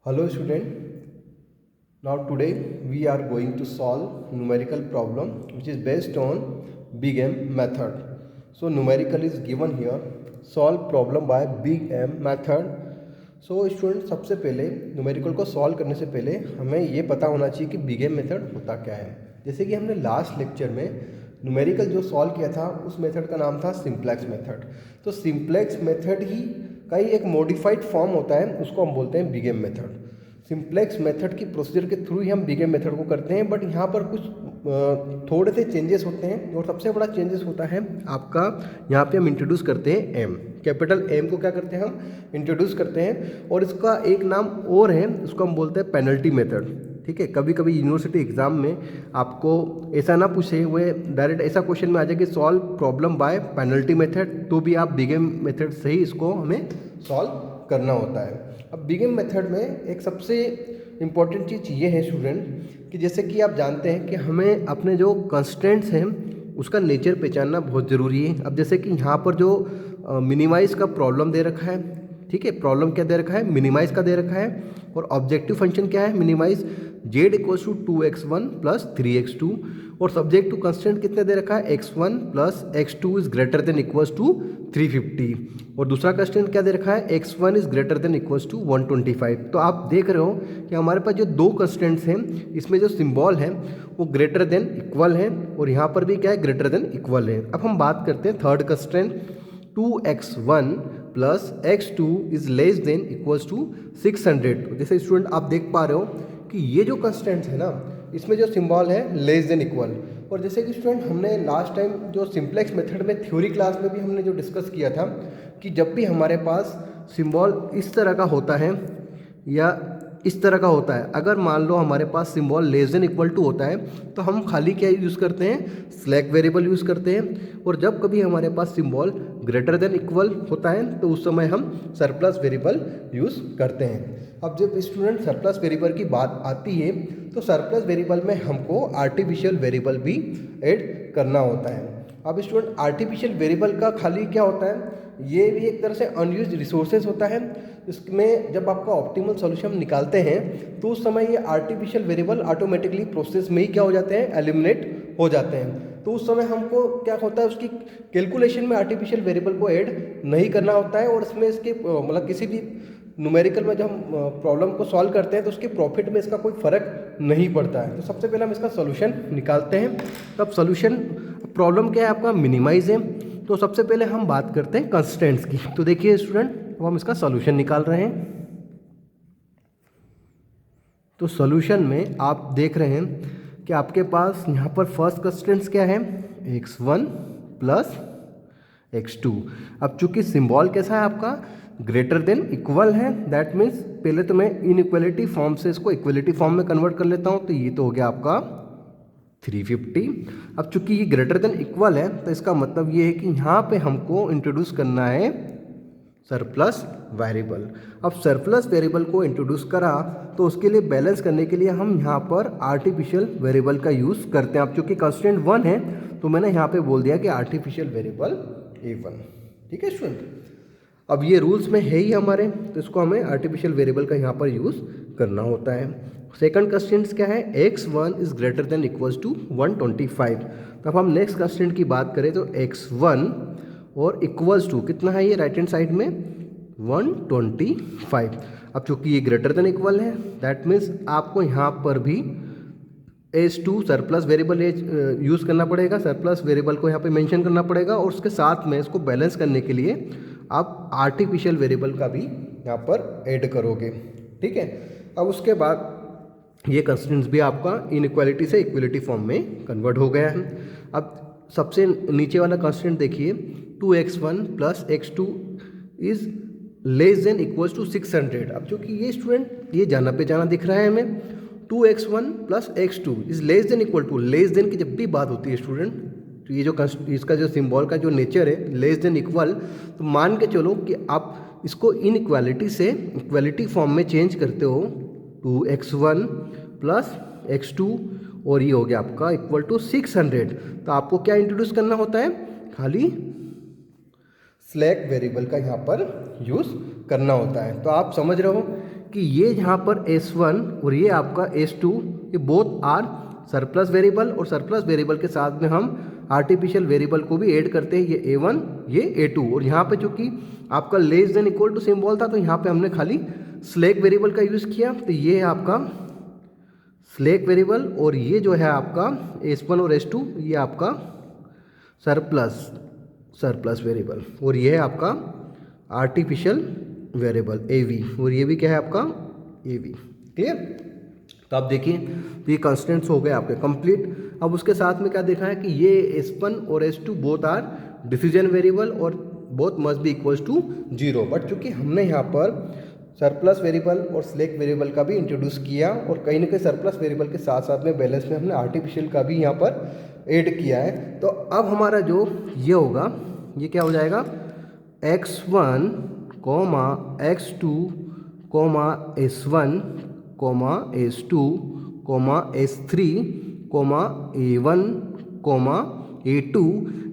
Hello student, now today we are going to solve numerical problem which is based on big M method. So numerical is given here, solve problem by big M method. So student सबसे पहले numerical को solve करने से पहले हमें ये पता होना चाहिए कि बिग एम मेथड होता क्या है। जैसे कि हमने लास्ट लेक्चर में न्यूमेरिकल जो सॉल्व किया था उस मेथड का नाम था सिंप्लेक्स मेथड। तो सिंप्लेक्स मेथड ही का ही एक मॉडिफाइड फॉर्म होता है, उसको हम बोलते हैं big M method. Simplex method की प्रोसीजर के थ्रू ही हम बिग एम मेथड को करते हैं, बट यहाँ पर कुछ थोड़े से चेंजेस होते हैं और सबसे बड़ा चेंजेस होता है आपका यहाँ पे हम इंट्रोड्यूस करते हैं एम, कैपिटल एम को क्या करते हैं हम इंट्रोड्यूस करते हैं। और इसका एक नाम और है, उसको हम बोलते हैं पेनल्टी मेथड। ठीक है, कभी कभी यूनिवर्सिटी एग्जाम में आपको ऐसा ना पूछे हुए डायरेक्ट ऐसा क्वेश्चन में आ जाए कि solve problem by penalty method, तो भी आप बिग एम मेथड से ही इसको हमें सॉल्व करना होता है। अब बिग एम मेथड में एक सबसे इम्पॉर्टेंट चीज़ ये है स्टूडेंट कि जैसे कि आप जानते हैं कि हमें अपने जो कंस्ट्रेंट्स हैं उसका नेचर पहचानना बहुत ज़रूरी है। अब जैसे कि यहाँ पर जो मिनिमाइज़ का प्रॉब्लम दे रखा है, ठीक है, प्रॉब्लम क्या दे रखा है, मिनिमाइज़ का दे रखा है, और ऑब्जेक्टिव फंक्शन क्या है minimise z equals to 2x1 plus 3x2, और सब्जेक्ट टू कंस्टेंट कितने दे रखा है x1 plus x2 is greater than equals to 350, और दूसरा कंस्टेंट क्या दे रखा है x1 is greater than equals to 125। तो आप देख रहे हो कि हमारे पास जो दो कंस्टेंट्स हैं इसमें जो सिंबल है वो ग्रेटर देन इक्वल है, और यहाँ पर भी क्या है ग्रेटर देन इक्वल है। अब हम बात करते हैं third constant 2x1 plus x2 is less than equals to 600। जैसे स्टूडेंट आप देख पा रहे हो कि ये जो कंस्टेंट्स है ना इसमें जो सिंबल है लेस देन इक्वल, और जैसे कि स्टूडेंट हमने लास्ट टाइम जो सिंप्लेक्स मेथड में थ्योरी क्लास में भी हमने जो डिस्कस किया था कि जब भी हमारे पास सिंबल इस तरह का होता है या इस तरह का होता है, अगर मान लो हमारे पास symbol less than equal to होता है तो हम खाली क्या यूज़ करते हैं, स्लैक वेरिएबल यूज़ करते हैं, और जब कभी हमारे पास सिंबल ग्रेटर देन इक्वल होता है तो उस समय हम सरप्लस वेरिएबल यूज़ करते हैं। अब जब स्टूडेंट सरप्लस वेरिएबल की बात आती है तो सरप्लस वेरिएबल में हमको आर्टिफिशियल वेरिएबल भी ऐड करना होता है। अब स्टूडेंट आर्टिफिशियल वेरिएबल का खाली क्या होता है, ये भी एक तरह से अनयूज्ड रिसोर्सेज होता है। इसमें जब आपका ऑप्टिमल सॉल्यूशन निकालते हैं तो उस समय ये आर्टिफिशियल वेरिएबल ऑटोमेटिकली प्रोसेस में ही क्या हो जाते हैं, एलिमिनेट हो जाते हैं। तो उस समय हमको क्या होता है, उसकी कैलकुलेशन में आर्टिफिशियल वेरिएबल को ऐड नहीं करना होता है, और इसमें इसके मतलब किसी भी न्यूमेरिकल में जब हम प्रॉब्लम को सॉल्व करते हैं तो उसके प्रॉफिट में इसका कोई फ़र्क नहीं पड़ता है। तो सबसे पहले हम इसका सोल्यूशन निकालते हैं। तब सोल्यूशन प्रॉब्लम क्या है आपका, मिनिमाइज है। तो सबसे पहले हम बात करते हैं कंस्टेंट्स की। तो देखिए स्टूडेंट, अब हम इसका सोल्यूशन निकाल रहे हैं। तो सोल्यूशन में आप देख रहे हैं कि आपके पास यहाँ पर फर्स्ट कंस्टेंट्स क्या है, x1 प्लस x2। अब चूंकि सिंबल कैसा है आपका, ग्रेटर देन इक्वल है, दैट मीन्स पहले तो मैं इनइक्वलिटी फॉर्म से इसको इक्वलिटी फॉर्म में कन्वर्ट कर लेता हूँ, तो ये तो हो गया आपका 350। अब चूंकि ये ग्रेटर देन इक्वल है तो इसका मतलब ये है कि यहाँ पे हमको इंट्रोड्यूस करना है सरप्लस वेरिएबल। अब सरप्लस वेरिएबल को इंट्रोड्यूस करा तो उसके लिए बैलेंस करने के लिए हम यहाँ पर आर्टिफिशियल वेरिएबल का यूज़ करते हैं। अब चूंकि कंस्टेंट 1 है तो मैंने यहाँ पे बोल दिया कि आर्टिफिशियल वेरिएबल a1। ठीक है स्टूडेंट, अब ये रूल्स में है ही हमारे, तो इसको हमें आर्टिफिशियल वेरिएबल का यहाँ पर यूज़ करना होता है। सेकंड कंस्टेंट्स क्या है, x1 is greater than equals to 125। तो अब हम नेक्स्ट कंस्टेंट की बात करें तो x1 और इक्वल्स टू कितना है, ये राइट हैंड साइड में 125। अब चूंकि ये ग्रेटर देन इक्वल है दैट मीन्स आपको यहाँ पर भी h2 सरप्लस वेरिएबल यूज़ करना पड़ेगा, सरप्लस वेरिएबल को यहाँ पे मेंशन करना पड़ेगा, और उसके साथ में इसको बैलेंस करने के लिए आप आर्टिफिशियल वेरिएबल का भी यहाँ पर ऐड करोगे। ठीक है, अब उसके बाद ये कंस्टेंट्स भी आपका इनइक्वालिटी से इक्वलिटी फॉर्म में कन्वर्ट हो गया है। अब सबसे नीचे वाला कंस्टेंट देखिए 2x1 plus x2 is less than equals to 600। अब चूंकि ये स्टूडेंट ये जाना पे जाना दिख रहा है हमें, 2x1 plus x2 is less than equal to, less than की जब भी बात होती है स्टूडेंट तो ये जो इसका जो सिंबल का जो नेचर है लेस देन इक्वल, तो मान के चलो कि आप इसको इनइक्वालिटी से इक्वलिटी फॉर्म में चेंज करते हो, 2x1 प्लस x2 और ये हो गया आपका इक्वल टू 600। तो आपको क्या इंट्रोड्यूस करना होता है, खाली स्लैक वेरिएबल का यहाँ पर यूज़ करना होता है। तो आप समझ रहे हो कि ये यहाँ पर S1 और ये आपका S2 ये बोथ आर सरप्लस वेरिएबल, और सरप्लस वेरिएबल के साथ में हम आर्टिफिशियल वेरिएबल को भी ऐड करते हैं, ये A1 ये A2। और यहाँ पे चूँकि आपका less than equal to symbol था तो यहाँ पे हमने खाली स्लैक वेरिएबल का यूज़ किया, तो ये है आपका स्लैक वेरिएबल, और ये जो है आपका S1 और S2 ये आपका सरप्लस वेरिएबल, और ये है आपका आर्टिफिशियल वेरिएबल AV, और ये भी क्या है आपका AV। क्लियर? तो आप देखिए तो ये कंस्टेंट्स हो गए आपके कंप्लीट। अब उसके साथ में क्या देखा है कि ये S1 और S2 both are decision variable और both must be equals to 0। But चूंकि हमने यहाँ पर सरप्लस वेरिएबल और स्लैक वेरिएबल का भी इंट्रोड्यूस किया, और कहीं ना कहीं सरप्लस वेरिएबल के साथ साथ में बैलेंस में हमने आर्टिफिशियल का भी यहाँ पर ऐड किया है, तो अब हमारा जो ये होगा ये क्या हो जाएगा x1, x2, s1, s2, s3, a1, a2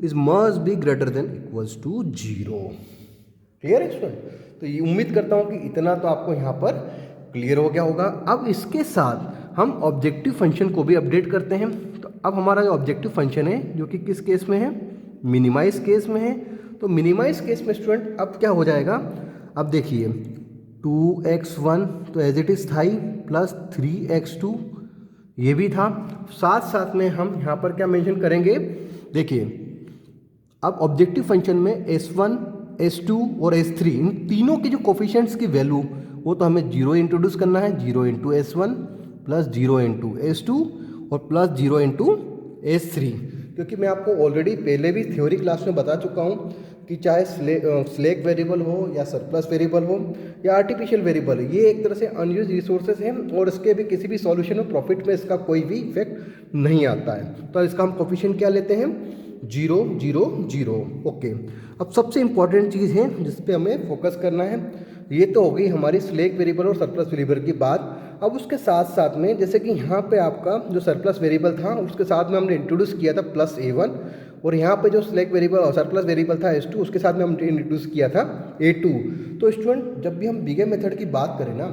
is must be greater than equals to 0। Clear है स्टूडेंट? तो ये उम्मीद करता हूँ कि इतना तो आपको यहाँ पर क्लियर हो गया होगा। अब इसके साथ हम ऑब्जेक्टिव फंक्शन को भी अपडेट करते हैं। तो अब हमारा जो ऑब्जेक्टिव फंक्शन है जो कि किस केस में है, मिनिमाइज केस में है। तो मिनिमाइज केस में स्टूडेंट अब क्या हो जाएगा, अब देखिए 2x1 तो एज इट इज़ था ही, प्लस 3x2 ये भी था, साथ साथ में हम यहाँ पर क्या मेंशन करेंगे, देखिए अब ऑब्जेक्टिव फंक्शन में S1, S2 और S3 इन तीनों के जो कोफिशिएंट्स की वैल्यू वो तो हमें 0 इंट्रोड्यूस करना है, 0 into S1 plus 0 into S2 और प्लस 0 इंटू S3। क्योंकि मैं आपको ऑलरेडी पहले भी थ्योरी क्लास में बता चुका हूँ कि चाहे स्लैक वेरिएबल हो या सरप्लस वेरिएबल हो या आर्टिफिशियल वेरिएबल हो, ये एक तरह से अनयूज रिसोर्सेज हैं और इसके भी किसी भी सॉल्यूशन में प्रॉफिट में इसका कोई भी इफेक्ट नहीं आता है। तो इसका हम कोफिशिएंट क्या लेते हैं, 0 0 0। ओके, अब सबसे इम्पॉर्टेंट चीज़ है जिस पे हमें फोकस करना है, ये तो हो गई हमारी स्लैक वेरिएबल और सरप्लस वेरिएबल की बात। अब उसके साथ साथ में जैसे कि यहाँ पे आपका जो सरप्लस वेरिएबल था उसके साथ में हमने इंट्रोड्यूस किया था प्लस A1, और यहाँ पे जो स्लैक वेरिएबल और सरप्लस वेरिएबल था S2 उसके साथ में हमने इंट्रोड्यूस किया था A2। तो स्टूडेंट जब भी हम बिग एम मेथड की बात करें ना,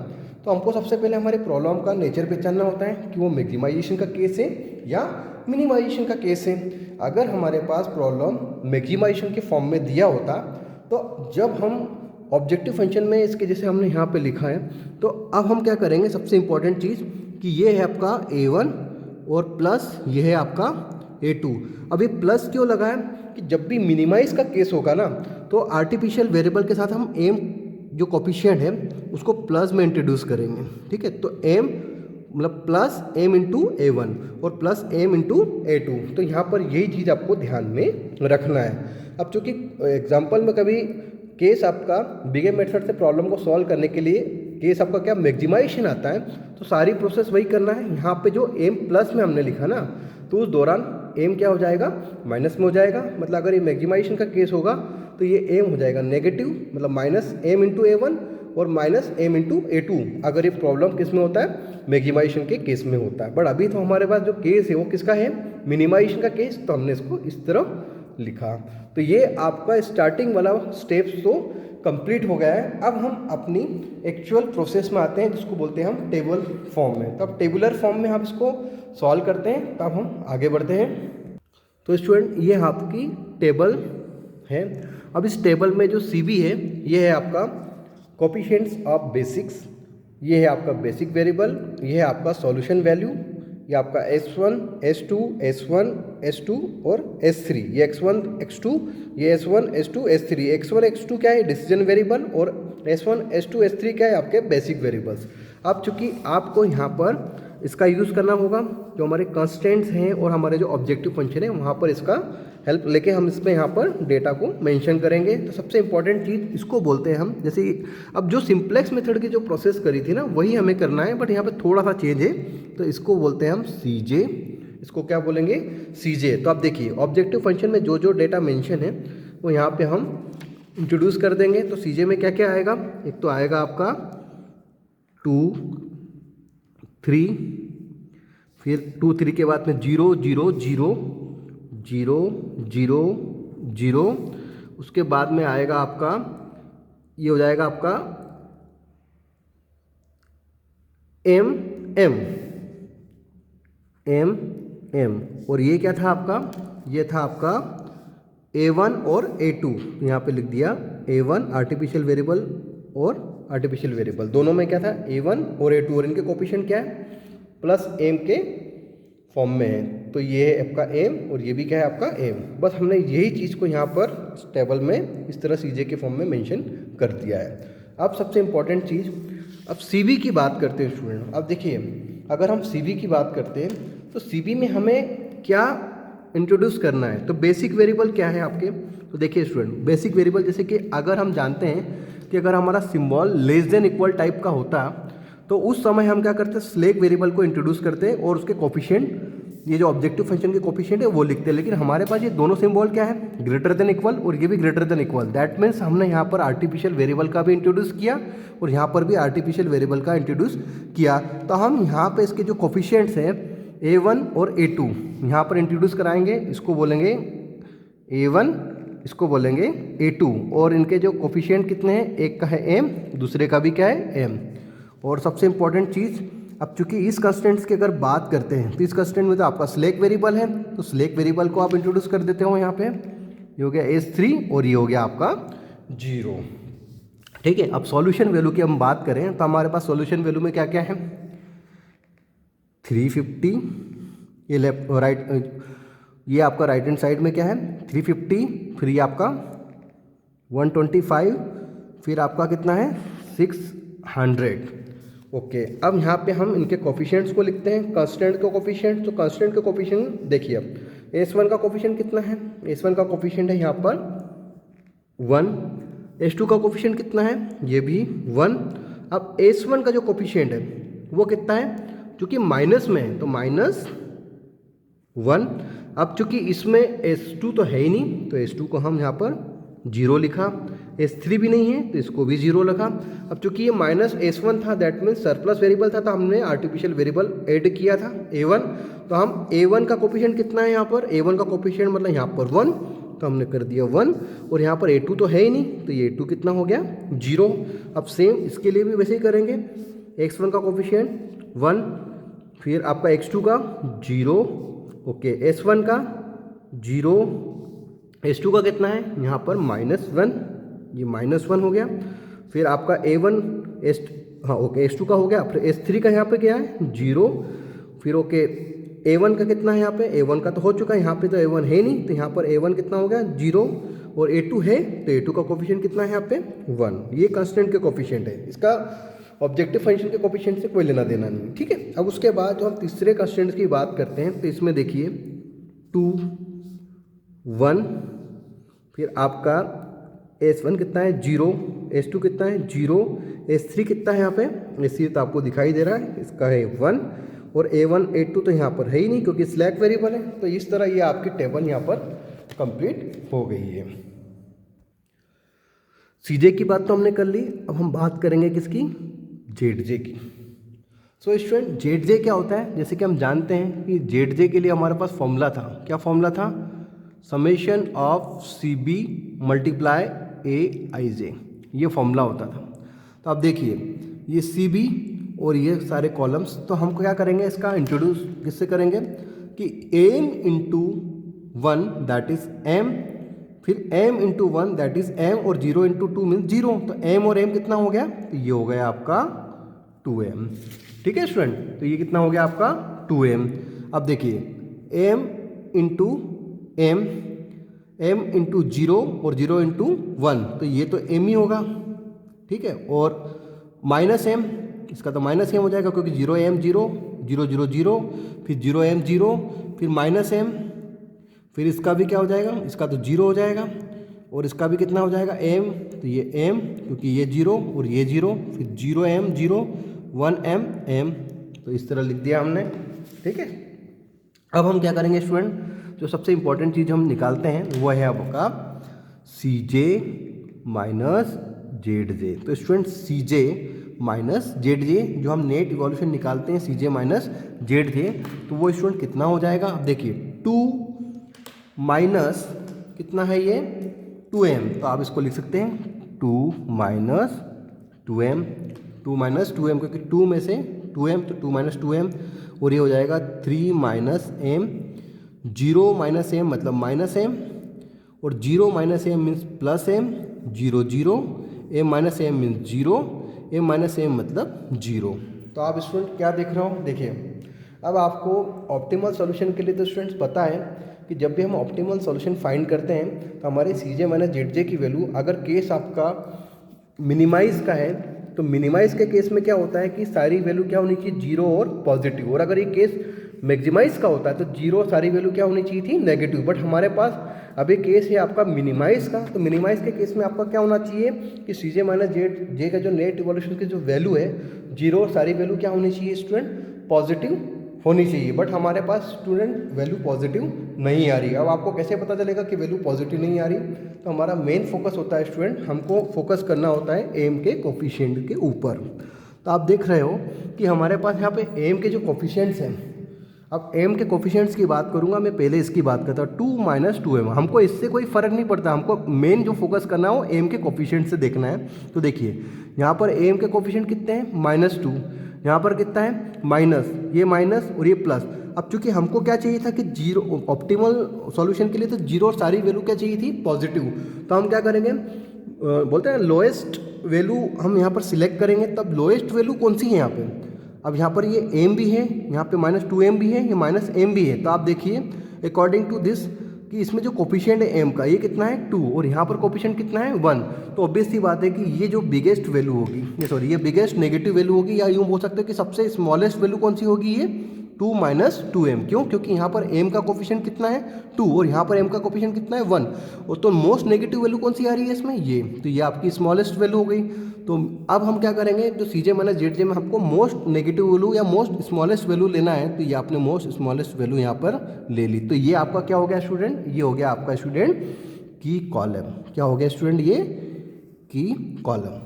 तो हमको सबसे पहले हमारे प्रॉब्लम का नेचर पहचानना होता है कि वो मैक्सिमाइजेशन का केस है या मिनिमाइजेशन का केस है। अगर हमारे पास प्रॉब्लम मैक्सिमाइजेशन के फॉर्म में दिया होता तो जब हम ऑब्जेक्टिव फंक्शन में इसके जैसे हमने यहाँ पे लिखा है, तो अब हम क्या करेंगे, सबसे इम्पॉर्टेंट चीज़ कि ये है आपका A1 और प्लस ये है आपका A2। अब ये प्लस क्यों लगा है कि जब भी मिनिमाइज का केस होगा ना तो आर्टिफिशियल वेरिएबल के साथ हम एम जो कोफिशिएंट है उसको प्लस में इंट्रोड्यूस करेंगे। ठीक है, तो एम मतलब प्लस एम इंटू A1 और प्लस एम इंटू A2। तो यहाँ पर यही चीज़ आपको ध्यान में रखना है। अब चूँकि एग्जाम्पल में कभी केस आपका बिग एम मेथड से प्रॉब्लम को सॉल्व करने के लिए केस आपका क्या मैक्सिमाइजेशन आता है, तो सारी प्रोसेस वही करना है। यहाँ पे जो एम प्लस में हमने लिखा ना, तो उस दौरान एम क्या हो जाएगा, माइनस में हो जाएगा। मतलब अगर ये मैक्सिमाइजेशन का केस होगा तो ये एम हो जाएगा नेगेटिव, मतलब माइनस एम इंटू A1 और माइनस एम इंटू A2 अगर ये प्रॉब्लम किस में होता है, मैक्सिमाइजेशन के केस में होता है। बट अभी तो हमारे पास जो केस है वो किसका है, मिनिमाइजेशन का केस, तो हमने इसको इस तरह लिखा। तो ये आपका स्टार्टिंग वाला स्टेप्स तो कंप्लीट हो गया है। अब हम अपनी एक्चुअल प्रोसेस में आते हैं जिसको बोलते हैं हम टेबल फॉर्म में। तो अब टेबुलर फॉर्म में हम इसको सॉल्व करते हैं, तब हम आगे बढ़ते हैं। तो स्टूडेंट ये आपकी टेबल है। अब इस टेबल में जो CB है ये है आपका कोफिशिएंट्स ऑफ बेसिक्स, ये है आपका बेसिक वेरिएबल, ये है आपका सॉल्यूशन वैल्यू, ये आपका S1, S2, S1, S2 और S3, ये X1, X2, ये S1, S2, S3। X1, X2 क्या है, डिसीजन वेरिएबल, और S1, S2, S3 क्या है, आपके बेसिक वेरिएबल्स। अब चूंकि आपको यहाँ पर इसका यूज़ करना होगा, जो हमारे कंस्टेंट्स हैं और हमारे जो ऑब्जेक्टिव फंक्शन है वहाँ पर इसका हेल्प लेके हम इसमें यहाँ पर डेटा को मेंशन करेंगे। तो सबसे इंपॉर्टेंट चीज़ इसको बोलते हैं हम, जैसे अब जो सिंप्लेक्स मेथड की जो प्रोसेस करी थी ना वही हमें करना है, बट यहाँ पे थोड़ा सा चेंज है, तो इसको बोलते हैं हम CJ। इसको क्या बोलेंगे, CJ। तो आप देखिए ऑब्जेक्टिव फंक्शन में जो जो डेटा मेंशन है वो यहाँ पे हम इंट्रोड्यूस कर देंगे। तो CJ में क्या क्या आएगा, एक तो आएगा आपका 2 3, फिर 2 3 के बाद में 0 0 0 0 0 0, उसके बाद में आएगा आपका ये हो जाएगा आपका एम एम एम एम, और ये क्या था आपका, ये था आपका A1 और A2, यहाँ पे लिख दिया A1 आर्टिफिशियल वेरिएबल और आर्टिफिशियल वेरिएबल, दोनों में क्या था A1 और A2, और इनके कोफिशिएंट क्या है प्लस एम के फॉर्म में है, तो ये है आपका एम और ये भी क्या है आपका एम। बस हमने यही चीज़ को यहाँ पर टेबल में इस तरह सीजे के फॉर्म में मेंशन कर दिया है। अब सबसे इम्पॉर्टेंट चीज़, अब सीबी की बात करते हैं स्टूडेंट। अब देखिए अगर हम सीबी की बात करते हैं तो सीबी में हमें क्या इंट्रोड्यूस करना है, तो बेसिक वेरिएबल क्या है आपके, तो देखिए स्टूडेंट बेसिक वेरिएबल जैसे कि अगर हम जानते हैं कि अगर हमारा symbol less than equal type का होता तो उस समय हम क्या करते हैं स्लैक वेरिएबल को इंट्रोड्यूस करते हैं और उसके कोफिशिएंट, ये जो ऑब्जेक्टिव फंक्शन के कोफिशिएंट है वो लिखते हैं। लेकिन हमारे पास ये दोनों सिंबल क्या है, ग्रेटर देन इक्वल और ये भी greater than equal, that means हमने यहाँ पर आर्टिफिशियल वेरिएबल का भी इंट्रोड्यूस किया और यहाँ पर भी आर्टिफिशियल वेरिएबल का इंट्रोड्यूस किया। तो हम यहाँ पे इसके जो कोफिशिएंट्स हैं A1 और A2 यहाँ पर इंट्रोड्यूस कराएंगे, इसको बोलेंगे A1, इसको बोलेंगे A2, और इनके जो कोफिशिएंट कितने हैं, एक का है m, दूसरे का भी क्या है m। और सबसे इंपॉर्टेंट चीज़, अब चूंकि इस कंस्टेंट्स की अगर बात करते हैं तो इस कंस्टेंट में तो आपका स्लैक वेरिएबल है, तो स्लैक वेरिएबल को आप इंट्रोड्यूस कर देते हो यहाँ पे, ये हो गया S3 और ये हो गया आपका 0। ठीक है, अब सॉल्यूशन वैल्यू की हम बात करें तो हमारे पास सॉल्यूशन वैल्यू में क्या क्या है, 350, ये लेफ्ट राइट, ये आपका राइट हैंड साइड में क्या है 350, फिर ये आपका 125, फिर आपका कितना है 600। ओके, अब यहाँ पे हम इनके कोफिशिएंट्स को लिखते हैं, कांस्टेंट के कोफिशिएंट। तो कांस्टेंट के कोफिशिएंट देखिए, अब S1 का कोफिशिएंट कितना है, S1 का कोफिशिएंट है यहाँ पर 1, S2 का कोफिशिएंट कितना है, ये भी 1। अब S1 का जो कोफिशिएंट है वो कितना है, चूँकि माइनस में है तो -1। अब चूँकि इसमें S2 तो है ही नहीं तो S2 को हम यहाँ पर 0 लिखा, S3 भी नहीं है तो इसको भी 0 लिखा। अब चूंकि ये -S1 था, दैट मीन्स सरप्लस वेरिएबल था, तो हमने आर्टिफिशियल वेरिएबल ऐड किया था A1। तो हम A1 का कोफिशिएंट कितना है यहाँ पर, A1 का कोफिशिएंट मतलब यहाँ पर 1, तो हमने कर दिया 1, और यहाँ पर A2 तो है ही नहीं तो ये A2 कितना हो गया 0। अब सेम इसके लिए भी वैसे ही करेंगे, X1 का कोफिशिएंट 1, फिर आपका X2 का 0, ओके, S1 का 0, S2 का कितना है यहाँ पर -1, ये -1 हो गया। फिर आपका A1 हाँ ओके S2 का हो गया, फिर S3 का यहाँ पे क्या है 0, फिर ओके A1 का कितना है यहाँ पे, A1 का तो हो चुका है, यहाँ पे तो A1 है नहीं तो यहाँ पर A1 कितना हो गया 0, और A2 है तो A2 का कोफिशिएंट कितना है यहाँ पे 1। ये कांस्टेंट के कोफिशिएंट है, इसका ऑब्जेक्टिव फंक्शन के कोफिशिएंट से कोई लेना देना नहीं, ठीक है। अब उसके बाद जो हम तीसरे कांस्टेंट की बात करते हैं तो इसमें देखिए 2, 1, फिर आपका S1 कितना है 0, S2 कितना है 0, S3 कितना है यहाँ पे, S3 तो आपको दिखाई दे रहा है, इसका है 1, और A1 A2 तो यहाँ पर है ही नहीं क्योंकि स्लैक वेरिएबल है। तो इस तरह ये आपकी टेबल यहाँ पर कंप्लीट हो गई है। सीजे की बात तो हमने कर ली, अब हम बात करेंगे किसकी, जेडजे की। सो स्टूडेंट जेडजे क्या होता है, जैसे कि हम जानते हैं कि जेडजे के लिए हमारे पास फॉर्मूला था, क्या फॉर्मूला था, summation of CB multiply AIJ, ये फॉर्मूला होता था। तो अब देखिए ये CB और ये सारे कॉलम्स, तो हम क्या करेंगे इसका इंट्रोड्यूस किससे करेंगे कि m into 1 that is m, फिर m into 1 that is m, और 0 इंटू 2 मीन्स 0, तो m और m कितना हो गया, तो ये हो गया आपका 2m। ठीक है स्टूडेंट, तो ये कितना हो गया आपका 2m। अब देखिए m into m, m into 0 और 0 इंटू 1, तो ये तो m ही होगा, ठीक है, और -m, इसका तो -m हो जाएगा क्योंकि 0m 0, 0 0 0, फिर 0m 0, फिर -m, फिर इसका भी क्या हो जाएगा, इसका तो 0 हो जाएगा, और इसका भी कितना हो जाएगा m, तो ये m क्योंकि ये 0 और ये 0, फिर 0m 0, 1m m, तो इस तरह लिख दिया हमने, ठीक है। अब हम क्या करेंगे स्टूडेंट, जो सबसे इंपॉर्टेंट चीज़ हम निकालते हैं वो है आपका CJ माइनस ZJ। तो स्टूडेंट CJ माइनस ZJ, जो हम नेट इवोल्यूशन निकालते हैं CJ माइनस ZJ, तो वो स्टूडेंट कितना हो जाएगा, अब देखिए 2 माइनस कितना है ये 2m, तो आप इसको लिख सकते हैं 2 माइनस 2m, 2 माइनस 2m, क्योंकि 2 में से 2m, तो 2 माइनस 2m, और ये हो जाएगा 3 माइनस m, 0 माइनस m मतलब माइनस m, और 0 minus m means plus m, 0 0, m minus m means 0, m minus m मतलब 0। तो आप स्टूडेंट क्या देख रहे हो, देखिए अब आपको ऑप्टिमल सॉल्यूशन के लिए तो स्टूडेंट्स पता है कि जब भी हम ऑप्टिमल सॉल्यूशन फाइंड करते हैं तो हमारे सी जे माइनस जेड जे की वैल्यू, अगर केस आपका मिनिमाइज का है तो मिनिमाइज के केस में क्या होता है कि सारी वैल्यू क्या होनी चाहिए, जीरो और पॉजिटिव, और अगर ये केस मैक्सिमाइज का होता है तो जीरो सारी वैल्यू क्या होनी चाहिए थी, नेगेटिव। बट हमारे पास अभी केस है आपका मिनिमाइज का, तो मिनिमाइज के केस में आपका क्या होना चाहिए कि सी जे माइनस जेड जे का जो नेट इवोल्यूशन की जो वैल्यू है, जीरो सारी वैल्यू क्या होनी चाहिए स्टूडेंट, पॉजिटिव होनी चाहिए। बट हमारे पास स्टूडेंट वैल्यू पॉजिटिव नहीं आ रही। अब आपको कैसे पता चलेगा कि वैल्यू पॉजिटिव नहीं आ रही, तो हमारा मेन फोकस होता है स्टूडेंट, हमको फोकस करना होता है एम के कोफिशिएंट के ऊपर। तो आप देख रहे हो कि हमारे पास यहाँ पे एम के जो कोफिशिएंट्स हैं, अब एम के कोफिशिएंट्स की बात करूँगा मैं, पहले इसकी बात करता हूँ, 2 माइनस 2m। हमको इससे कोई फ़र्क नहीं पड़ता, हमको मेन जो फोकस करना हो एम के कोफिशिएंट से देखना है। तो देखिए यहाँ पर एम के कोफिशिएंट कितने हैं, -2, यहाँ पर कितना है माइनस, ये माइनस और ये प्लस। अब चूंकि हमको क्या चाहिए था कि जीरो, ऑप्टिमल सॉल्यूशन के लिए तो जीरो और सारी वैल्यू क्या चाहिए थी, पॉजिटिव। तो हम क्या करेंगे, बोलते हैं लोएस्ट वैल्यू हम यहाँ पर सिलेक्ट करेंगे। तब लोएस्ट वैल्यू कौन सी है यहाँ पे, अब यहाँ पर ये m भी है, यहाँ पे -2m भी है, ये -m भी है। तो आप देखिए अकॉर्डिंग टू दिस कि इसमें जो कोफिशिएंट है m का, ये कितना है 2, और यहाँ पर कोफिशिएंट कितना है 1। तो ऑब्वियस सी बात है कि ये जो बिगेस्ट वैल्यू होगी, ये बिगेस्ट नेगेटिव वैल्यू होगी, या यूँ बोल सकते हैं कि सबसे स्मॉलेस्ट वैल्यू कौन सी होगी, ये 2 माइनस 2m। क्यों, क्योंकि यहाँ पर m का कोफिशिएंट कितना है 2, और यहाँ पर m का कोफिशिएंट कितना है 1, और तो मोस्ट नेगेटिव वैल्यू कौन सी आ रही है इसमें, ये। तो ये आपकी स्मॉलेस्ट वैल्यू हो गई। तो अब हम क्या करेंगे, जो सी जे माइनस जेड जे में हमको मोस्ट नेगेटिव वैल्यू या मोस्ट स्मॉलेस्ट वैल्यू लेना है, तो ये आपने मोस्ट स्मॉलेस्ट वैल्यू यहाँ पर ले ली। तो ये आपका क्या हो गया स्टूडेंट, ये हो गया आपका स्टूडेंट की कॉलम। क्या हो गया स्टूडेंट, ये की कॉलम।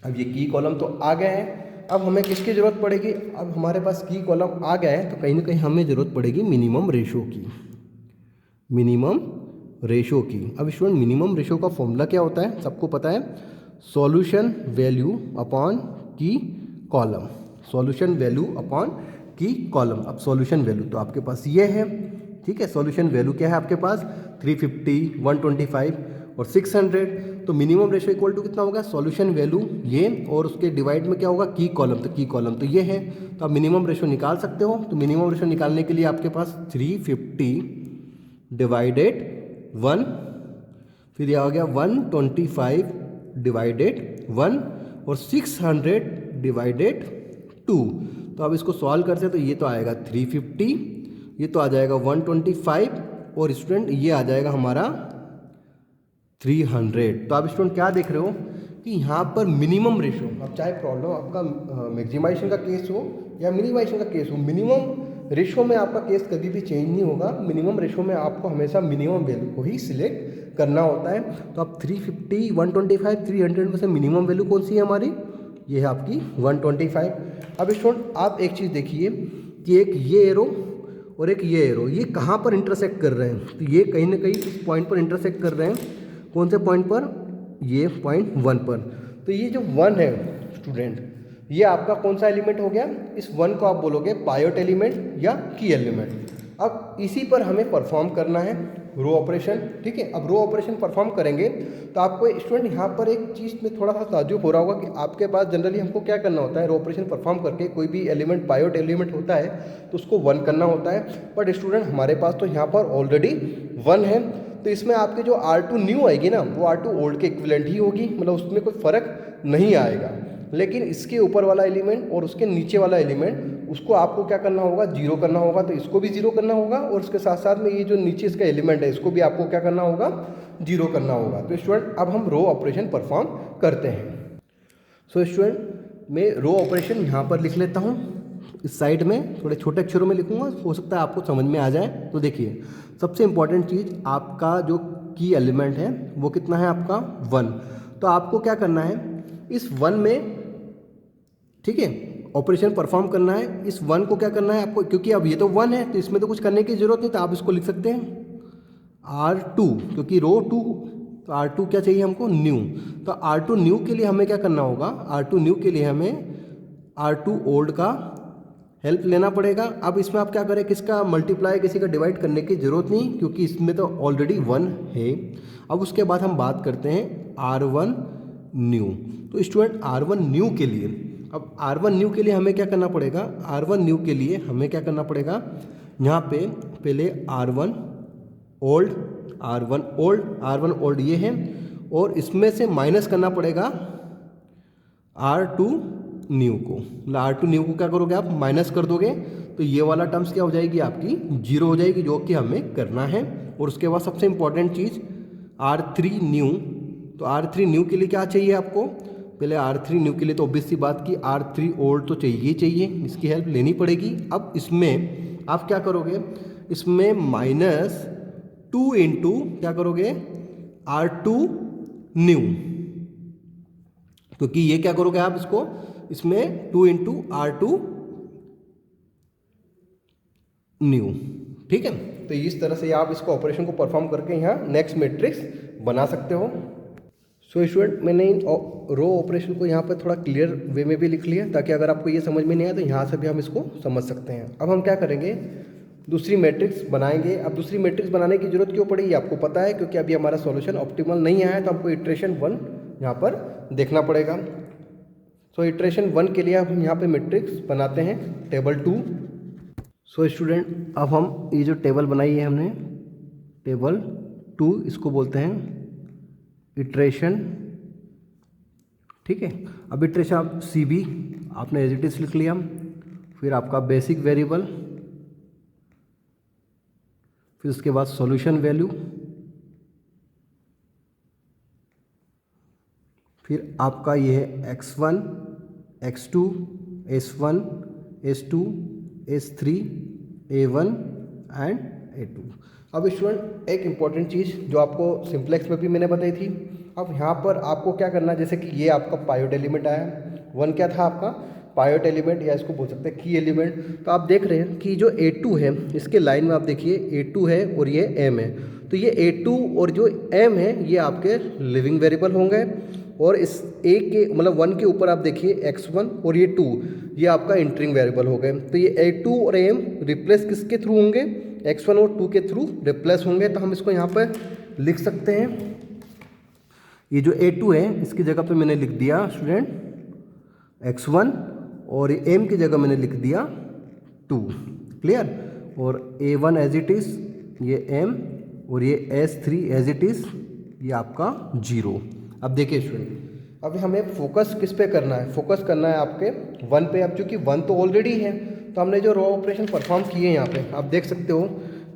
अब ये की कॉलम तो आ गया है। अब हमें किसकी ज़रूरत पड़ेगी, अब हमारे पास की कॉलम आ गया है तो कहीं ना कहीं हमें ज़रूरत पड़ेगी मिनिमम रेशो की, मिनिमम रेशो की। अब स्टूडेंट मिनिमम रेशो का फॉर्मूला क्या होता है, सबको पता है, सॉल्यूशन वैल्यू अपॉन की कॉलम, सॉल्यूशन वैल्यू अपॉन की कॉलम। अब सॉल्यूशन वैल्यू तो आपके पास ये है, ठीक है। सॉल्यूशन वैल्यू क्या है आपके पास, 350, 125 और 600। तो मिनिमम रेशो इक्वल टू कितना होगा, सॉल्यूशन वैल्यू ये, और उसके डिवाइड में क्या होगा, की कॉलम। तो की कॉलम तो ये है, तो आप मिनिमम रेशो निकाल सकते हो। तो मिनिमम रेशो निकालने के लिए आपके पास 350 डिवाइडेड 1, फिर यह हो गया 125 डिवाइडेड 1, और 600 डिवाइडेड 2। तो अब इसको सॉल्व करते हैं तो ये तो आएगा 350, ये तो आ जाएगा 125, और स्टूडेंट ये आ जाएगा हमारा 300। तो आप स्टूडेंट क्या देख रहे हो कि यहाँ पर मिनिमम रेशो, अब चाहे प्रॉब्लम आपका मैक्सिमाइजेशन का केस हो या मिनिमाइजेशन का केस हो, मिनिमम रेशो में आपका केस कभी भी चेंज नहीं होगा। मिनिमम रेशो में आपको हमेशा मिनिमम वैल्यू को ही सिलेक्ट करना होता है। तो आप 350, 125, 300 में से मिनिमम वैल्यू कौन सी है हमारी, ये है आपकी 125। अब स्टूडेंट आप एक चीज़ देखिए कि एक ये एरो और एक ये एरो, ये कहाँ पर इंटरसेक्ट कर रहे हैं, तो ये कहीं ना कहीं इस पॉइंट पर इंटरसेक्ट कर रहे हैं। कौन से पॉइंट पर, ये पॉइंट 1 पर। तो ये जो 1 है स्टूडेंट, ये आपका कौन सा एलिमेंट हो गया, इस 1 को आप बोलोगे पायोट एलिमेंट या की एलिमेंट। अब इसी पर हमें परफॉर्म करना है रो ऑपरेशन, ठीक है। अब रो ऑपरेशन परफॉर्म करेंगे तो आपको स्टूडेंट यहाँ पर एक चीज़ में थोड़ा सा ताज्जुब हो रहा होगा कि आपके पास जनरली हमको क्या करना होता है, रो ऑपरेशन परफॉर्म करके कोई भी एलिमेंट पायोट एलिमेंट होता है तो उसको 1 करना होता है। बट स्टूडेंट हमारे पास तो यहाँ पर ऑलरेडी 1 है, तो इसमें आपके जो R2 न्यू आएगी ना, वो R2 ओल्ड के इक्विवेलेंट ही होगी, मतलब उसमें कोई फ़र्क नहीं आएगा। लेकिन इसके ऊपर वाला एलिमेंट और उसके नीचे वाला एलिमेंट, उसको आपको क्या करना होगा, जीरो करना होगा। तो इसको भी जीरो करना होगा, और उसके साथ साथ में ये जो नीचे इसका एलिमेंट है, इसको भी आपको क्या करना होगा, जीरो करना होगा। तो स्टूडेंट अब हम रो ऑपरेशन परफॉर्म करते हैं। सो स्टूडेंट मैं रो ऑपरेशन यहाँ पर लिख लेता हूँ, इस साइड में थोड़े छोटे अक्षरों में लिखूंगा, हो सकता है आपको समझ में आ जाए। तो देखिए सबसे इंपॉर्टेंट चीज़, आपका जो की एलिमेंट है वो कितना है आपका 1। तो आपको क्या करना है, इस 1 में, ठीक है, ऑपरेशन परफॉर्म करना है। इस 1 को क्या करना है आपको, क्योंकि अब ये तो 1 है तो इसमें तो कुछ करने की ज़रूरत नहीं, तो आप इसको लिख सकते हैं R2, क्योंकि रो 2, तो R2 क्या चाहिए हमको, न्यू। तो R2 न्यू के लिए हमें क्या करना होगा, R2 न्यू के लिए हमें R2 ओल्ड का हेल्प लेना पड़ेगा। अब इसमें आप क्या करें, किसका मल्टीप्लाई किसी का डिवाइड करने की ज़रूरत नहीं, क्योंकि इसमें तो ऑलरेडी 1 है। अब उसके बाद हम बात करते हैं R1 न्यू। तो स्टूडेंट R1 न्यू के लिए, अब R1 न्यू के लिए हमें क्या करना पड़ेगा, R1 न्यू के लिए हमें क्या करना पड़ेगा, यहाँ पे पहले R1 ओल्ड ये है, और इसमें से माइनस करना पड़ेगा R2 न्यू को। मतलब R2 न्यू को क्या करोगे आप, माइनस कर दोगे, तो ये वाला टर्म्स क्या हो जाएगी आपकी, 0 हो जाएगी, जो कि हमें करना है। और उसके बाद सबसे इंपॉर्टेंट चीज़ R3 न्यू। तो R3 न्यू के लिए क्या चाहिए आपको, पहले R3 न्यू के लिए तो ऑब्वियस सी बात की R3 ओल्ड तो चाहिए ही चाहिए, इसकी हेल्प लेनी पड़ेगी। अब इसमें आप क्या करोगे, इसमें -2 इंटू क्या करोगे, R2 न्यू, क्योंकि ये क्या करोगे आप इसको, इसमें 2 इंटू R2 न्यू। ठीक है, तो इस तरह से आप इसको ऑपरेशन को परफॉर्म करके यहाँ नेक्स्ट मैट्रिक्स बना सकते हो। सो स्टूडेंट, मैंने रो ऑपरेशन को यहाँ पर थोड़ा क्लियर वे में भी लिख लिया, ताकि अगर आपको ये समझ में नहीं आया तो यहाँ से भी हम इसको समझ सकते हैं। अब हम क्या करेंगे, दूसरी मैट्रिक्स बनाएंगे। अब दूसरी मैट्रिक्स बनाने की जरूरत क्यों पड़ी, आपको पता है, क्योंकि अभी हमारा सॉल्यूशन ऑप्टिमल नहीं आया, तो हमको इटरेशन 1 यहाँ पर देखना पड़ेगा। सो इटरेशन 1 के लिए हम यहाँ पे मैट्रिक्स बनाते हैं टेबल 2। सो स्टूडेंट, अब हम ये जो टेबल बनाई है हमने, टेबल 2, इसको बोलते हैं इटरेशन। ठीक है, अब इटरेशन आप CB आपने एज इट इज लिख लिया, फिर आपका बेसिक वेरिएबल, फिर उसके बाद सॉल्यूशन वैल्यू, फिर आपका ये है x1, x2, s1, s2, s3, a1 and a2। अब स्टूडेंट, एक इम्पॉर्टेंट चीज़ जो आपको सिंप्लेक्स में भी मैंने बताई थी, अब यहाँ पर आपको क्या करना है, जैसे कि ये आपका पायोट एलिमेंट आया, 1 क्या था आपका पायोट एलिमेंट, या इसको बोल सकते हैं की एलिमेंट। तो आप देख रहे हैं कि जो A2 है, इसके लाइन में आप देखिए A2 है और ये M है, तो ये A2 और जो M है ये आपके लिविंग वेरिएबल होंगे, और इस A के मतलब 1 के ऊपर आप देखिए x1 और ये 2, ये आपका इंटरिंग वेरिएबल हो गए। तो ये A2 और M रिप्लेस किसके थ्रू होंगे, x1 और 2 के थ्रू रिप्लेस होंगे। तो हम इसको यहाँ पर लिख सकते हैं, ये जो A2 है इसकी जगह पे मैंने लिख दिया स्टूडेंट x1, और ये M की जगह मैंने लिख दिया 2। क्लियर, और A1 एज इट इज़ ये M, और ये S3 एज इट इज़ ये आपका 0। अब देखिए स्टूडेंट, अब हमें फोकस किस पे करना है, फोकस करना है आपके 1 पे। अब चूंकि 1 तो ऑलरेडी है, तो हमने जो रो ऑपरेशन परफॉर्म किए यहाँ पे आप देख सकते हो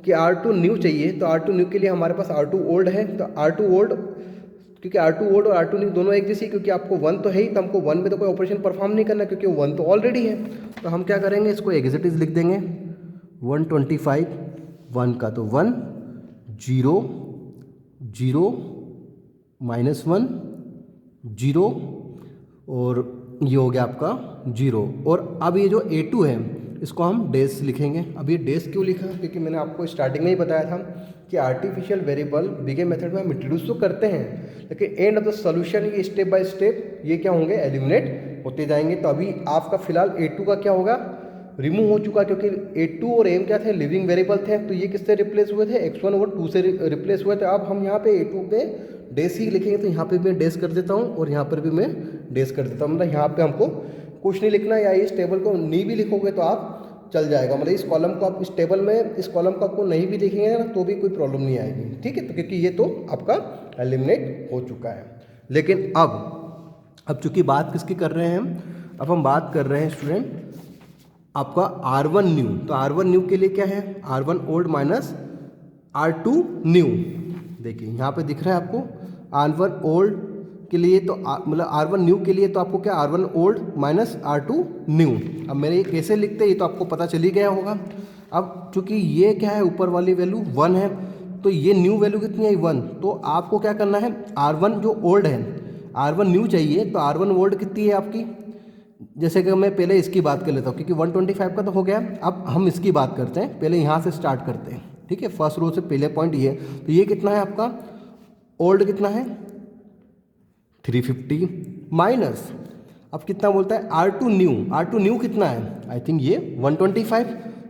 कि R2 न्यू चाहिए, तो R2 न्यू के लिए हमारे पास R2 ओल्ड है, तो R2 ओल्ड, क्योंकि R2 ओल्ड और R2 न्यू दोनों एक जैसी, क्योंकि आपको 1 तो है ही, तो हमको 1 में तो कोई ऑपरेशन परफॉर्म नहीं करना, क्योंकि 1 तो ऑलरेडी है। तो हम क्या करेंगे, इसको एग्जिटिव लिख देंगे 125, 1 का तो 1, 0, 0, -1, 0, और ये हो गया आपका 0। और अब ये जो A2 है इसको हम डेस लिखेंगे। अब ये डेस क्यों लिखा, क्योंकि मैंने आपको स्टार्टिंग में ही बताया था कि आर्टिफिशियल वेरिएबल बीगेम मेथड में हम इंट्रोड्यूस तो करते हैं, लेकिन एंड ऑफ द सॉल्यूशन ये स्टेप बाय स्टेप ये क्या होंगे, एलिमिनेट होते जाएंगे। तो अभी आपका फिलहाल A2 का क्या होगा, रिमूव हो चुका, क्योंकि A2 और M क्या थे, लिविंग वेरिएबल थे, तो ये किससे रिप्लेस हुए थे, x1 और 2 से रिप्लेस हुए थे। अब हम यहाँ पे A2 पे डेस ही लिखेंगे, तो यहाँ पे मैं डेस कर देता हूँ और यहाँ पर भी मैं डेस कर देता हूँ। मतलब यहाँ पे हमको कुछ नहीं लिखना, या इस टेबल को नहीं भी लिखोगे तो आप चल जाएगा। मतलब इस कॉलम को आप, इस टेबल में इस कॉलम को आपको नहीं भी लिखेंगे ना तो भी कोई प्रॉब्लम नहीं आएगी। ठीक है, तो क्योंकि ये तो आपका एलिमिनेट हो चुका है। लेकिन अब चूंकि बात किसकी कर रहे हैं हम, अब हम बात कर रहे हैं स्टूडेंट आपका R1 न्यू। तो R1 न्यू के लिए क्या है, R1 old minus R2 new. देखिए यहाँ पे दिख रहा है आपको R1 ओल्ड के लिए, तो मतलब R1 न्यू के लिए तो आपको क्या, R1 old minus R2 new. अब मेरे ये कैसे लिखते हैं ये तो आपको पता चल ही गया होगा। अब चूंकि ये क्या है, ऊपर वाली वैल्यू 1 है, तो ये न्यू वैल्यू कितनी है, 1। तो आपको क्या करना है, R1 जो ओल्ड है, R1 न्यू चाहिए, तो R1 ओल्ड कितनी है आपकी, जैसे कि मैं पहले इसकी बात कर लेता हूँ, क्योंकि 125 का तो हो गया। अब हम इसकी बात करते हैं, पहले यहाँ से स्टार्ट करते हैं। ठीक है, फर्स्ट रो से पहले पॉइंट ये, तो ये कितना है आपका, ओल्ड कितना है 350 माइनस, अब कितना बोलता है R2 न्यू, R2 न्यू कितना है, आई थिंक ये 125,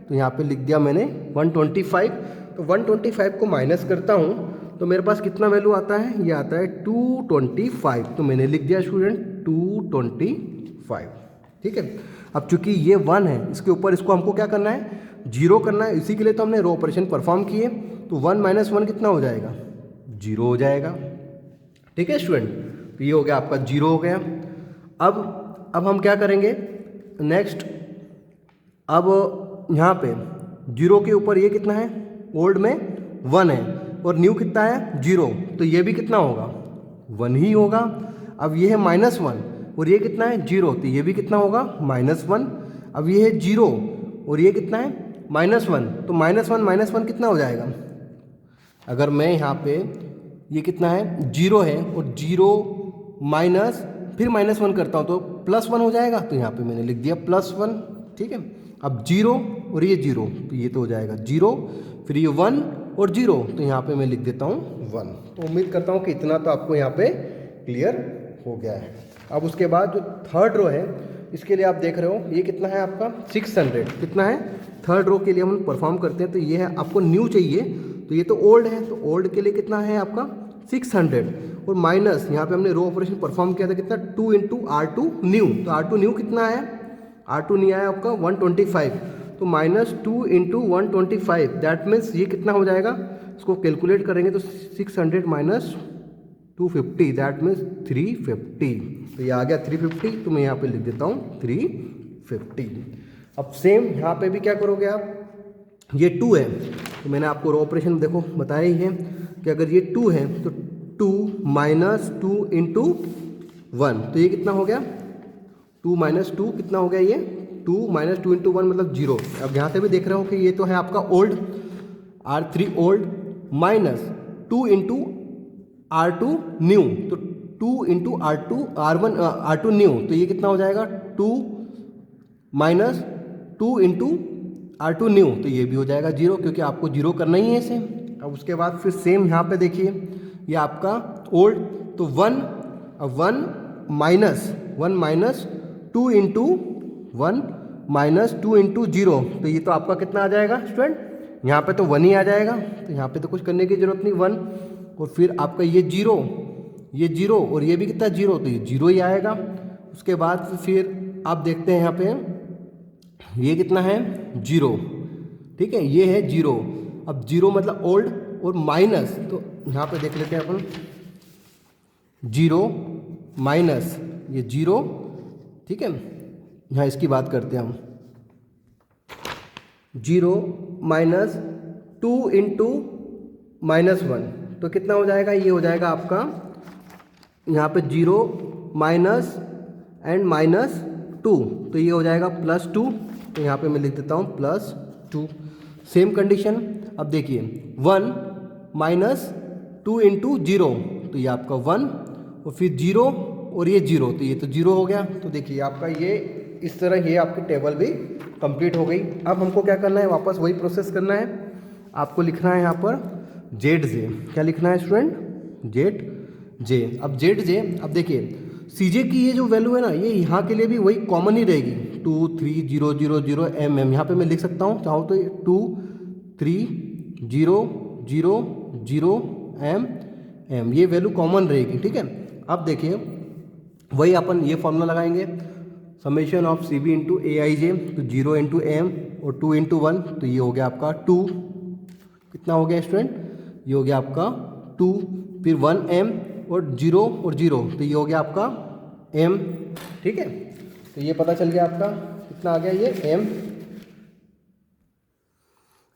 तो यहाँ पे लिख दिया मैंने 125। तो 125 को माइनस करता हूँ तो मेरे पास कितना वैल्यू आता है, ये आता है 225, तो मैंने लिख दिया स्टूडेंट 225। ठीक है, अब चूंकि ये 1 है, इसके ऊपर इसको हमको क्या करना है, 0 करना है, इसी के लिए तो हमने रो ऑपरेशन परफॉर्म किए। तो 1 - 1 कितना हो जाएगा, 0 हो जाएगा। ठीक है स्टूडेंट, तो ये हो गया आपका 0 हो गया। अब हम क्या करेंगे नेक्स्ट, अब यहाँ पे 0 के ऊपर ये कितना है, ओल्ड में 1 है और न्यू कितना है 0, तो ये भी कितना होगा 1 ही होगा। अब ये है -1 और ये कितना है 0, तो ये भी कितना होगा -1। अब ये है 0 और ये कितना है -1, तो -1 कितना हो जाएगा, अगर मैं यहाँ पे ये कितना है 0 है और 0 माइनस फिर -1 करता हूँ तो +1 हो जाएगा, तो यहाँ पे मैंने लिख दिया +1। ठीक है, अब 0 और ये 0, तो ये तो हो जाएगा 0, फिर ये 1 और 0, तो यहाँ पे मैं लिख देता हूँ 1। तो उम्मीद करता हूँ कि इतना तो आपको यहाँ पे क्लियर हो गया है। अब उसके बाद जो थर्ड रो है, इसके लिए आप देख रहे हो ये कितना है आपका 600, कितना है, थर्ड रो के लिए हम परफॉर्म करते हैं, तो ये है आपको न्यू चाहिए, तो ये तो ओल्ड है, तो ओल्ड के लिए कितना है आपका 600 और माइनस यहाँ पे हमने रो ऑपरेशन परफॉर्म किया था कितना 2 × R2 न्यू, तो R2 न्यू कितना है, R2 न्यू आया आपका 125, तो -2 × 125, दैट मीन्स ये कितना हो जाएगा, इसको कैलकुलेट करेंगे तो 600 - 250, दैट मीन्स 350, तो ये आ गया 350, तो मैं यहाँ पे लिख देता हूँ 350। अब सेम यहाँ पे भी क्या करोगे आप, ये 2 है, तो मैंने आपको रो ऑपरेशन देखो बताया ही है कि अगर ये 2 है तो 2 - 2 × 1, तो ये कितना हो गया 2 - 2 कितना हो गया, ये 2 - 2 × 1 मतलब 0। अब यहाँ से भी देख रहे हो कि ये तो है आपका old R3 old minus 2 × R2 new, तो 2 × R2 न्यू, तो ये कितना हो जाएगा 2 - 2 × R2 न्यू, तो ये भी हो जाएगा 0, क्योंकि आपको 0 करना ही है इसे। अब उसके बाद फिर सेम यहाँ पे देखिए ये आपका ओल्ड, तो 1 - 1 - 2 × 1 - 2 × 0, तो ये तो आपका कितना आ जाएगा स्टूडेंट, यहाँ पे तो 1 ही आ जाएगा, तो यहाँ पे तो कुछ करने की जरूरत नहीं, 1 और फिर आपका ये 0 और ये भी कितना 0, तो ये 0 ही आएगा। उसके बाद फिर आप देखते हैं यहाँ पे ये कितना है 0, ठीक है, ये है 0। अब 0 मतलब ओल्ड और माइनस, तो यहाँ पे देख लेते हैं अपन 0 माइनस ये 0, ठीक है, यहाँ इसकी बात करते हैं हम 0 - 2 × -1, तो कितना हो जाएगा, ये हो जाएगा आपका यहाँ पे 0 माइनस एंड -2, तो ये हो जाएगा +2, तो यहाँ पे मैं लिख देता हूँ +2। सेम कंडीशन, अब देखिए 1 - 2 × 0, तो ये आपका 1 और फिर 0 और ये 0, तो ये तो 0 हो गया। तो देखिए आपका ये इस तरह ये आपकी टेबल भी कंप्लीट हो गई। अब हमको क्या करना है, वापस वही प्रोसेस करना है, आपको लिखना है यहाँ पर ZJ, क्या लिखना है स्टूडेंट, ZJ। अब ZJ, अब देखिए CJ की ये जो वैल्यू है ना, ये यहाँ के लिए भी वही कॉमन ही रहेगी, 2 3 0 0 0 mm, यहाँ पे मैं लिख सकता हूँ चाहो तो 2 3 0 0 0 mm, ये वैल्यू कॉमन रहेगी। ठीक है, अब देखिए वही अपन ये फॉर्मूला लगाएंगे, समेशन ऑफ CB × AIJ, तो 0 × m और 2 × 1, तो ये हो गया आपका 2, कितना हो गया स्टूडेंट, ये हो गया आपका 2, फिर 1m और 0 और 0, तो ये हो गया आपका m। ठीक है, तो ये पता चल गया आपका कितना आ गया, ये m,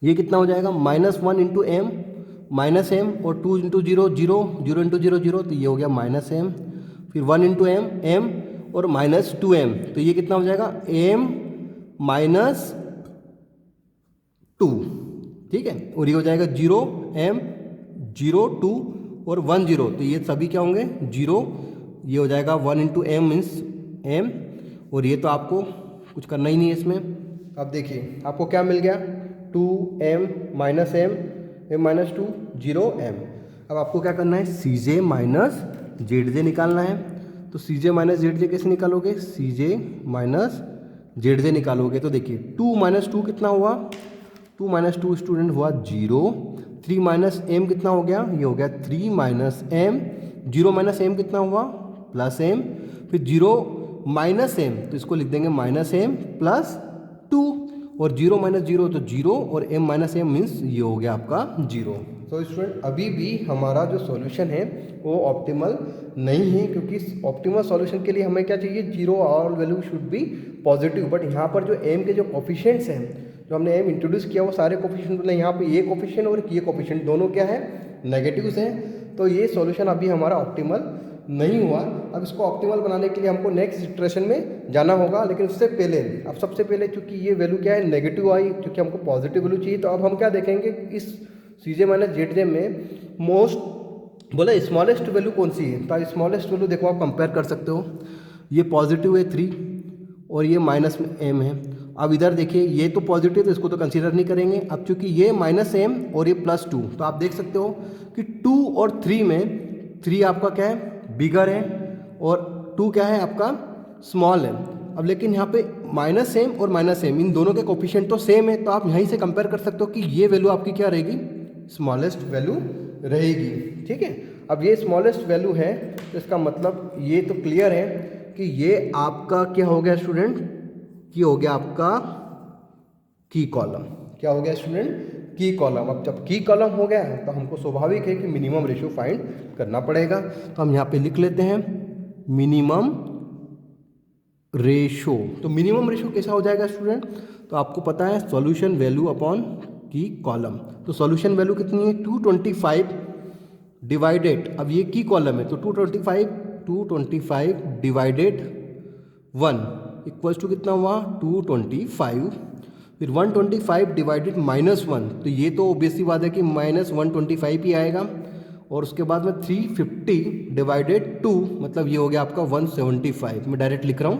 ये कितना हो जाएगा -1 × m -m और 2 × 0 0 0 × 0 0, तो ये हो गया -m, फिर 1 × m m और -2m, तो ये कितना हो जाएगा m -2, ठीक है, और ये हो जाएगा 0 m 0 2 और 1 0, तो ये सभी क्या होंगे 0, ये हो जाएगा 1 × m मीन्स m, और ये तो आपको कुछ करना ही नहीं है इसमें। अब देखिए आपको क्या मिल गया, 2m - m m - 2 0m। अब आपको क्या करना है, CJ - ZJ निकालना है, तो सी जे माइनस जेड जे कैसे निकालोगे, सी जे माइनस जेड जे निकालोगे तो देखिए 2 माइनस 2 कितना हुआ, 2 माइनस 2 स्टूडेंट हुआ 0, 3 माइनस एम कितना हो गया, ये हो गया 3 माइनस एम, 0 माइनस एम कितना हुआ प्लस एम, फिर 0 माइनस एम तो इसको लिख देंगे माइनस एम प्लस 2, और 0 माइनस 0 तो 0 और m माइनस एम मीन्स ये हो गया आपका 0। तो स्टूडेंट अभी भी हमारा जो सॉल्यूशन है वो ऑप्टिमल नहीं है, क्योंकि ऑप्टिमल सॉल्यूशन के लिए हमें क्या चाहिए, 0 all value should be positive. But यहाँ पर जो m के जो कोफिशिएंट्स हैं, जो हमने m इंट्रोड्यूस किया वो सारे कोफिशिएंट, मतलब यहाँ पे ये कोफिशिएंट और ये कोफिशिएंट दोनों क्या है, नेगेटिव्स हैं। तो ये सॉल्यूशन अभी हमारा ऑप्टिमल नहीं हुआ। अब इसको ऑप्टिमल बनाने के लिए हमको नेक्स्ट इटरेशन में जाना होगा, लेकिन उससे पहले अब सबसे पहले चूंकि ये वैल्यू क्या है, नेगेटिव आई, क्योंकि हमको पॉजिटिव वैल्यू चाहिए। तो अब हम क्या देखेंगे, इस सी जे माइनस जेड जे में मोस्ट बोला स्मॉलेस्ट वैल्यू कौन सी है। तो स्मॉलेस्ट वैल्यू देखो आप कंपेयर कर सकते हो, ये पॉजिटिव है 3 और ये माइनस एम है। अब इधर देखिए ये तो पॉजिटिव, तो इसको तो कंसीडर नहीं करेंगे। अब चूंकि ये माइनस एम और ये प्लस 2, तो आप देख सकते हो कि 2 और 3 में 3 आपका क्या है, बिगर है, और 2 क्या है आपका, स्मॉल है। अब लेकिन यहाँ पे माइनस एम और माइनस एम इन दोनों के कोफिशिएंट तो सेम है, तो आप यहीं से कंपेयर कर सकते हो कि ये वैल्यू आपकी क्या रहेगी, स्मॉलेस्ट वैल्यू रहेगी। ठीक है, अब ये स्मॉलेस्ट वैल्यू है तो इसका मतलब ये तो क्लियर है कि ये आपका क्या हो गया स्टूडेंट, ये हो गया आपका की कॉलम। क्या हो गया स्टूडेंट, की कॉलम। अब जब की कॉलम हो गया तो हमको स्वाभाविक है कि मिनिमम रेशियो फाइंड करना पड़ेगा। तो हम यहाँ पे लिख लेते हैं मिनिमम रेशो। तो मिनिमम रेशो कैसा हो जाएगा स्टूडेंट, तो आपको पता है सॉल्यूशन वैल्यू अपॉन की कॉलम। तो सॉल्यूशन वैल्यू कितनी है, 225 डिवाइडेड, अब ये की कॉलम है तो 225 डिवाइडेड 1 इक्वल्स टू कितना हुआ, 225। फिर 125 डिवाइडेड -1, तो ये तो ऑब्वियसली बात है कि -125 ही आएगा। और उसके बाद में 350 डिवाइडेड 2, मतलब ये हो गया आपका 175। मैं डायरेक्ट लिख रहा हूँ।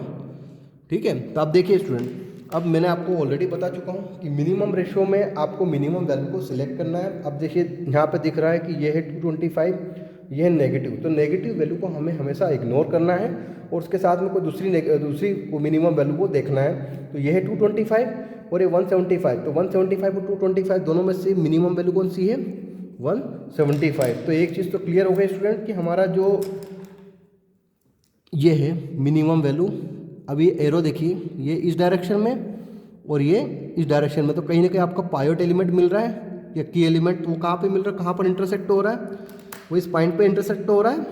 ठीक है, तो आप देखिए स्टूडेंट, अब मैंने आपको ऑलरेडी बता चुका हूँ कि मिनिमम रेशियो में आपको मिनिमम वैल्यू को सिलेक्ट करना है। अब देखिए यहाँ पे दिख रहा है कि ये है 225, ये है नेगेटिव, तो नेगेटिव वैल्यू को हमें हमेशा इग्नोर करना है और उसके साथ में कोई दूसरी मिनिमम वैल्यू को देखना है। तो ये है 225 और ये 175, तो 175 और 225 दोनों में से मिनिमम वैल्यू कौन सी है, 175। तो एक चीज़ तो क्लियर हो गई स्टूडेंट कि हमारा जो ये है मिनिमम वैल्यू। अब ये एरो देखिए, ये इस डायरेक्शन में और ये इस डायरेक्शन में, तो कहीं ना कहीं आपका पायोट एलिमेंट मिल रहा है या की एलिमेंट, वो कहाँ पे मिल रहा है, कहाँ पर इंटरसेक्ट हो रहा है, वो इस पॉइंट पे इंटरसेक्ट हो रहा है।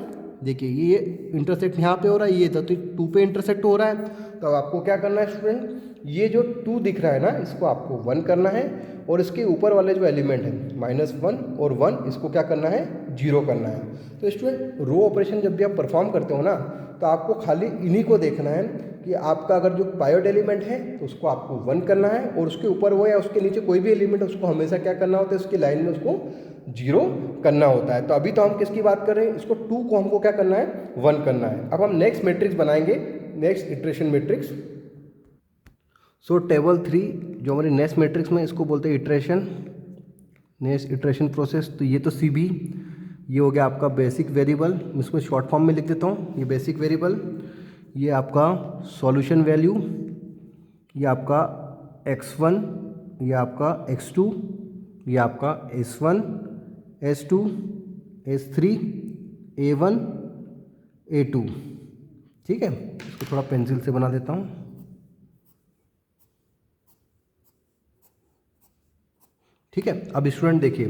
देखिए ये इंटरसेक्ट यहाँ पे हो रहा है, ये तो 2 पे इंटरसेक्ट हो रहा है। तो अब आपको क्या करना है स्टूडेंट, ये जो 2 दिख रहा है ना, इसको आपको 1 करना है, और इसके ऊपर वाले जो एलिमेंट है -1 और 1, इसको क्या करना है, 0 करना है। तो स्टूडेंट रो ऑपरेशन जब भी आप परफॉर्म करते हो ना, तो आपको खाली इन्हीं को देखना है कि आपका अगर जो पायोट एलिमेंट है तो उसको आपको 1 करना है, और उसके ऊपर वो या उसके नीचे कोई भी एलिमेंट है उसको हमेशा क्या करना होता है, उसकी लाइन में उसको 0 करना होता है। तो अभी तो हम किसकी बात कर रहे हैं, इसको 2 को हमको क्या करना है, 1 करना है। अब हम नेक्स्ट मैट्रिक्स बनाएंगे, नेक्स्ट इटरेशन मैट्रिक्स। सो टेबल 3 जो हमारी नेक्स्ट मैट्रिक्स में, इसको बोलते हैं इटरेशन, नेक्स्ट इटरेशन प्रोसेस। तो ये तो CB, ये हो गया आपका बेसिक वेरिएबल, इसको शॉर्ट फॉर्म में लिख देता हूँ, ये बेसिक वेरिएबल, ये आपका सॉल्यूशन वैल्यू, ये आपका x1, ये आपका x2, ये आपका S1, S2, S3, A1, A2। ठीक है, इसको थोड़ा पेंसिल से बना देता हूँ। ठीक है, अब स्टूडेंट देखिए,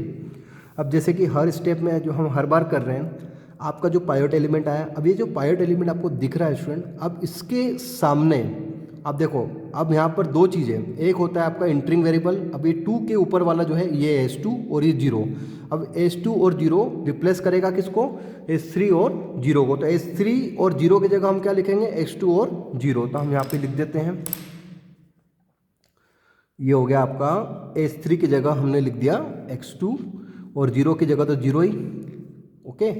अब जैसे कि हर स्टेप में जो हम हर बार कर रहे हैं, आपका जो पायोट एलिमेंट आया, अब ये जो पायोट एलिमेंट आपको दिख रहा है स्टूडेंट, अब इसके सामने अब देखो, अब यहाँ पर 2 चीज़ें, एक होता है आपका इंटरिंग वेरिएबल, अब ये 2 के ऊपर वाला जो है ये S2 और ये 0। अब S2 और 0 रिप्लेस करेगा किसको, S3 और 0 को। तो S3 और 0 की जगह हम क्या लिखेंगे, X2 और 0। तो हम यहाँ पे लिख देते हैं, ये हो गया आपका S3 की जगह हमने लिख दिया X2 और 0 की जगह तो 0 ही। ओके,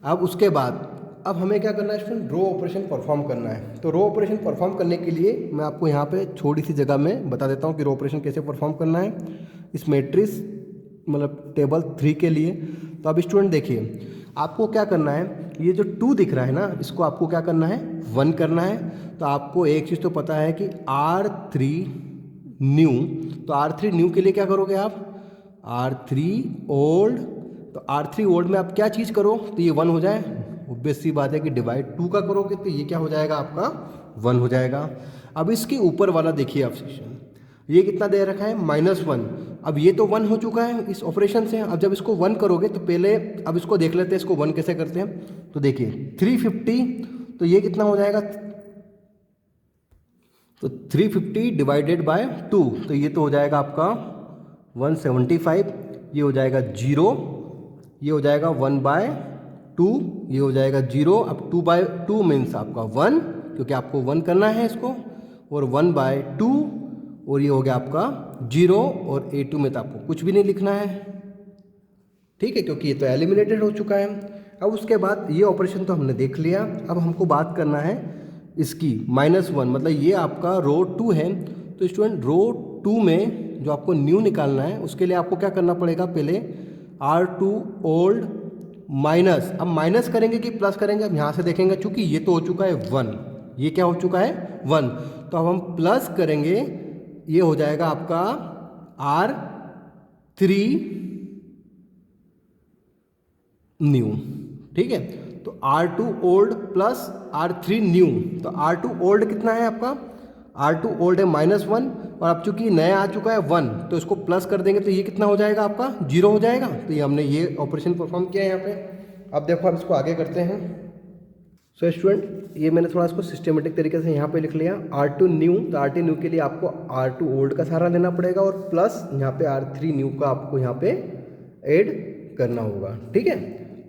अब उसके बाद अब हमें क्या करना है स्टूडेंट, रो ऑपरेशन परफॉर्म करना है। तो रो ऑपरेशन परफॉर्म करने के लिए मैं आपको यहाँ पे छोटी सी जगह में बता देता हूँ कि रो ऑपरेशन कैसे परफॉर्म करना है इस मैट्रिक्स मतलब टेबल 3 के लिए। तो अब स्टूडेंट देखिए, आपको क्या करना है ये जो 2 दिख रहा है ना, इसको आपको क्या करना है, 1 करना है। तो आपको एक चीज़ तो पता है कि R3 न्यू, तो R3 न्यू के लिए क्या करोगे आप, R3 ओल्ड, तो R3 ओल्ड में आप क्या चीज़ करो तो ये 1 हो जाए। ऑब्वियस सी बात है कि डिवाइड 2 का करोगे तो ये क्या हो जाएगा आपका 1 हो जाएगा। अब इसके ऊपर वाला देखिए आप सेक्शन, ये कितना दे रखा है -1। अब ये तो 1 हो चुका है इस ऑपरेशन से। अब जब इसको 1 करोगे तो पहले अब इसको देख लेते हैं इसको 1 कैसे करते हैं। तो देखिए 350, तो ये कितना हो जाएगा, तो 350 डिवाइडेड बाय 2, तो ये तो हो जाएगा आपका 175, ये हो जाएगा 0, ये हो जाएगा 1/2, ये हो जाएगा 0। अब 2/2 मीन्स आपका 1, क्योंकि आपको 1 करना है इसको, और 1/2, और ये हो गया आपका 0, और A2 में तो आपको कुछ भी नहीं लिखना है, ठीक है, क्योंकि ये तो एलिमिनेटेड हो चुका है। अब उसके बाद ये ऑपरेशन तो हमने देख लिया। अब हमको बात करना है इसकी -1, मतलब ये आपका रो 2 है। तो स्टूडेंट रो 2 में जो आपको न्यू निकालना है उसके लिए आपको क्या करना पड़ेगा, पहले R2 ओल्ड माइनस, अब माइनस करेंगे कि प्लस करेंगे, अब यहाँ से देखेंगे चूंकि ये तो हो चुका है 1, ये क्या हो चुका है 1, तो अब हम प्लस करेंगे, ये हो जाएगा आपका R3 न्यू, ठीक है। तो R2 old plus R3 new, तो R2 ओल्ड कितना है आपका, R2 ओल्ड है -1, और अब चूंकि नया आ चुका है 1, तो इसको प्लस कर देंगे तो ये कितना हो जाएगा आपका 0 हो जाएगा। तो ये हमने ये ऑपरेशन परफॉर्म किया है यहाँ पे। अब देखो, अब इसको आगे करते हैं। सो स्टूडेंट, ये मैंने थोड़ा इसको सिस्टमेटिक तरीके से यहाँ पे लिख लिया। R2 न्यू, तो R2 न्यू के लिए आपको R2 ओल्ड का सहारा लेना पड़ेगा, और प्लस यहाँ पे R3 न्यू का आपको यहाँ पे ऐड करना होगा, ठीक है।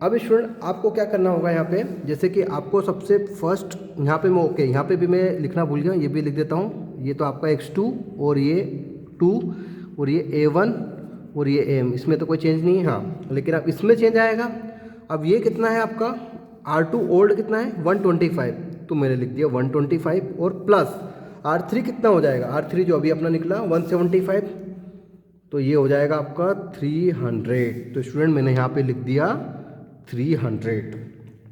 अब स्टूडेंट आपको क्या करना होगा यहाँ पे, जैसे कि आपको सबसे फर्स्ट यहाँ पे मैं ओके, यहाँ पे भी मैं लिखना भूल गया, ये भी लिख देता हूँ। ये तो आपका x2 और ये 2 और ये A1 और ये AM, इसमें तो कोई चेंज नहीं है, हाँ, लेकिन अब इसमें चेंज आएगा। अब ये कितना है आपका R2 ओल्ड कितना है 125, तो मैंने लिख दिया 125, और प्लस R3 कितना हो जाएगा, R3 जो अभी अपना निकला 175, तो ये हो जाएगा आपका 300। तो स्टूडेंट मैंने यहाँ पे लिख दिया 300,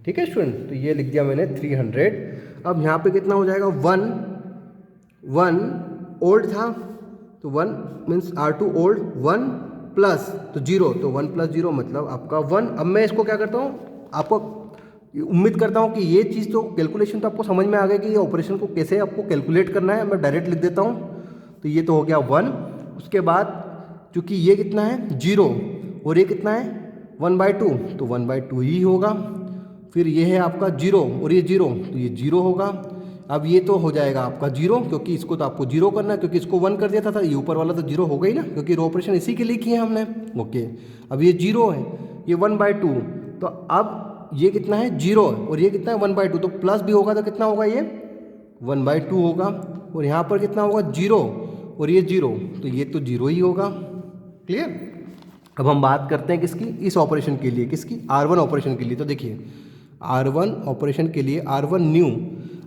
ठीक है स्टूडेंट, तो ये लिख दिया मैंने 300। अब यहाँ पे कितना हो जाएगा 1 ओल्ड था, तो 1 मीन्स R2 ओल्ड 1 प्लस तो 0, तो 1 + 0 मतलब आपका 1। अब मैं इसको क्या करता हूँ, आपको उम्मीद करता हूँ कि ये चीज़ तो कैलकुलेशन तो आपको समझ में आ गई कि ये ऑपरेशन को कैसे आपको कैलकुलेट करना है। मैं डायरेक्ट लिख देता हूँ, तो ये तो हो गया 1। उसके बाद चूँकि ये कितना है 0 और ये कितना है 1/2, तो 1/2 ही होगा। फिर ये है आपका 0 और ये 0, तो ये 0 होगा। अब ये तो हो जाएगा आपका 0, क्योंकि इसको तो आपको 0 करना है, क्योंकि इसको 1 कर दिया था, ये ऊपर वाला तो 0 हो गई ना, क्योंकि रो ऑपरेशन इसी के लिए किए हमने, ओके। अब ये 0 है, ये 1/2, तो अब ये कितना है 0 और ये कितना है 1/2, तो प्लस भी होगा तो कितना होगा ये 1/2 होगा, और यहाँ पर कितना होगा 0 और ये 0, तो ये तो 0 ही होगा। क्लियर। अब हम बात करते हैं किसकी, इस ऑपरेशन के लिए, किसकी, R1 ऑपरेशन के लिए। तो देखिए R1 ऑपरेशन के लिए R1 न्यू,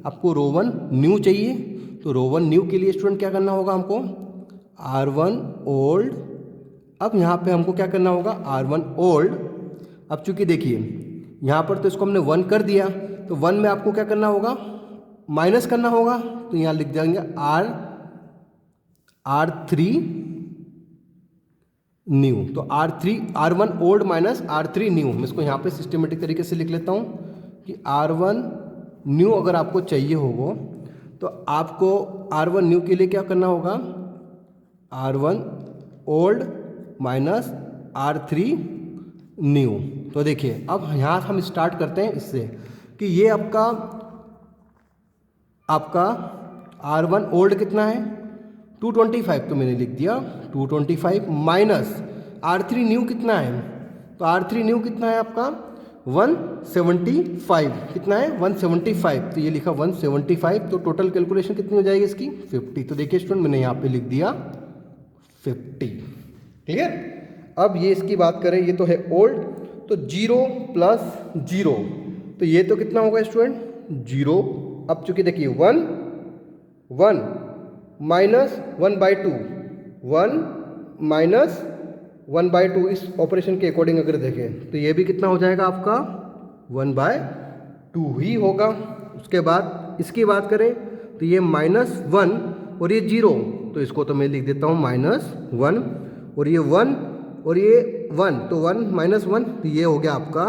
आपको रो 1 न्यू चाहिए, तो रो 1 न्यू के लिए स्टूडेंट क्या करना होगा हमको R1 ओल्ड। अब यहाँ पे हमको क्या करना होगा R1 ओल्ड। अब चूंकि देखिए यहाँ पर तो इसको हमने 1 कर दिया, तो 1 में आपको क्या करना होगा माइनस करना होगा, तो यहाँ लिख देंगे R3 न्यू, तो R1 old minus R3 new. मैं इसको यहाँ पे सिस्टमेटिक तरीके से लिख लेता हूँ कि R1 न्यू अगर आपको चाहिए होगा तो आपको R1 न्यू के लिए क्या करना होगा R1 old minus R3 new. तो देखिए अब यहाँ हम स्टार्ट करते हैं इससे कि ये आपका R1 ओल्ड कितना है 225, तो मैंने लिख दिया 225 माइनस R3 न्यू कितना है, तो R3 न्यू कितना है आपका 175, कितना है 175, तो ये लिखा 175, तो टोटल कैलकुलेशन कितनी हो जाएगी इसकी 50। तो देखिए स्टूडेंट मैंने यहाँ पे लिख दिया 50। क्लियर। अब ये इसकी बात करें, ये तो है ओल्ड, तो 0 + 0, तो ये तो कितना होगा स्टूडेंट 0। अब चूंकि देखिए 1 माइनस 1/2, 1 माइनस 1/2, इस ऑपरेशन के अकॉर्डिंग अगर देखें तो ये भी कितना हो जाएगा आपका 1/2 ही होगा। उसके बाद इसकी बात करें तो ये -1 और ये 0, तो इसको तो मैं लिख देता हूँ -1 और ये 1 और ये 1, तो 1 -1 तो ये हो गया आपका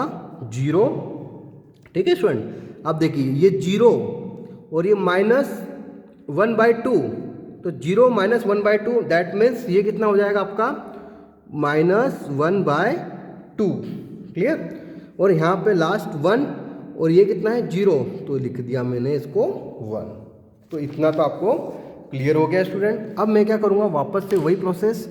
0। ठीक है स्टूडेंट, अब देखिए ये 0 और ये -1/2, तो 0 -1/2 दैट मीन्स ये कितना हो जाएगा आपका -1/2। क्लियर, और यहाँ पे लास्ट 1 और ये कितना है 0, तो लिख दिया मैंने इसको 1। तो इतना तो आपको क्लियर हो गया स्टूडेंट। अब मैं क्या करूँगा, वापस से वही प्रोसेस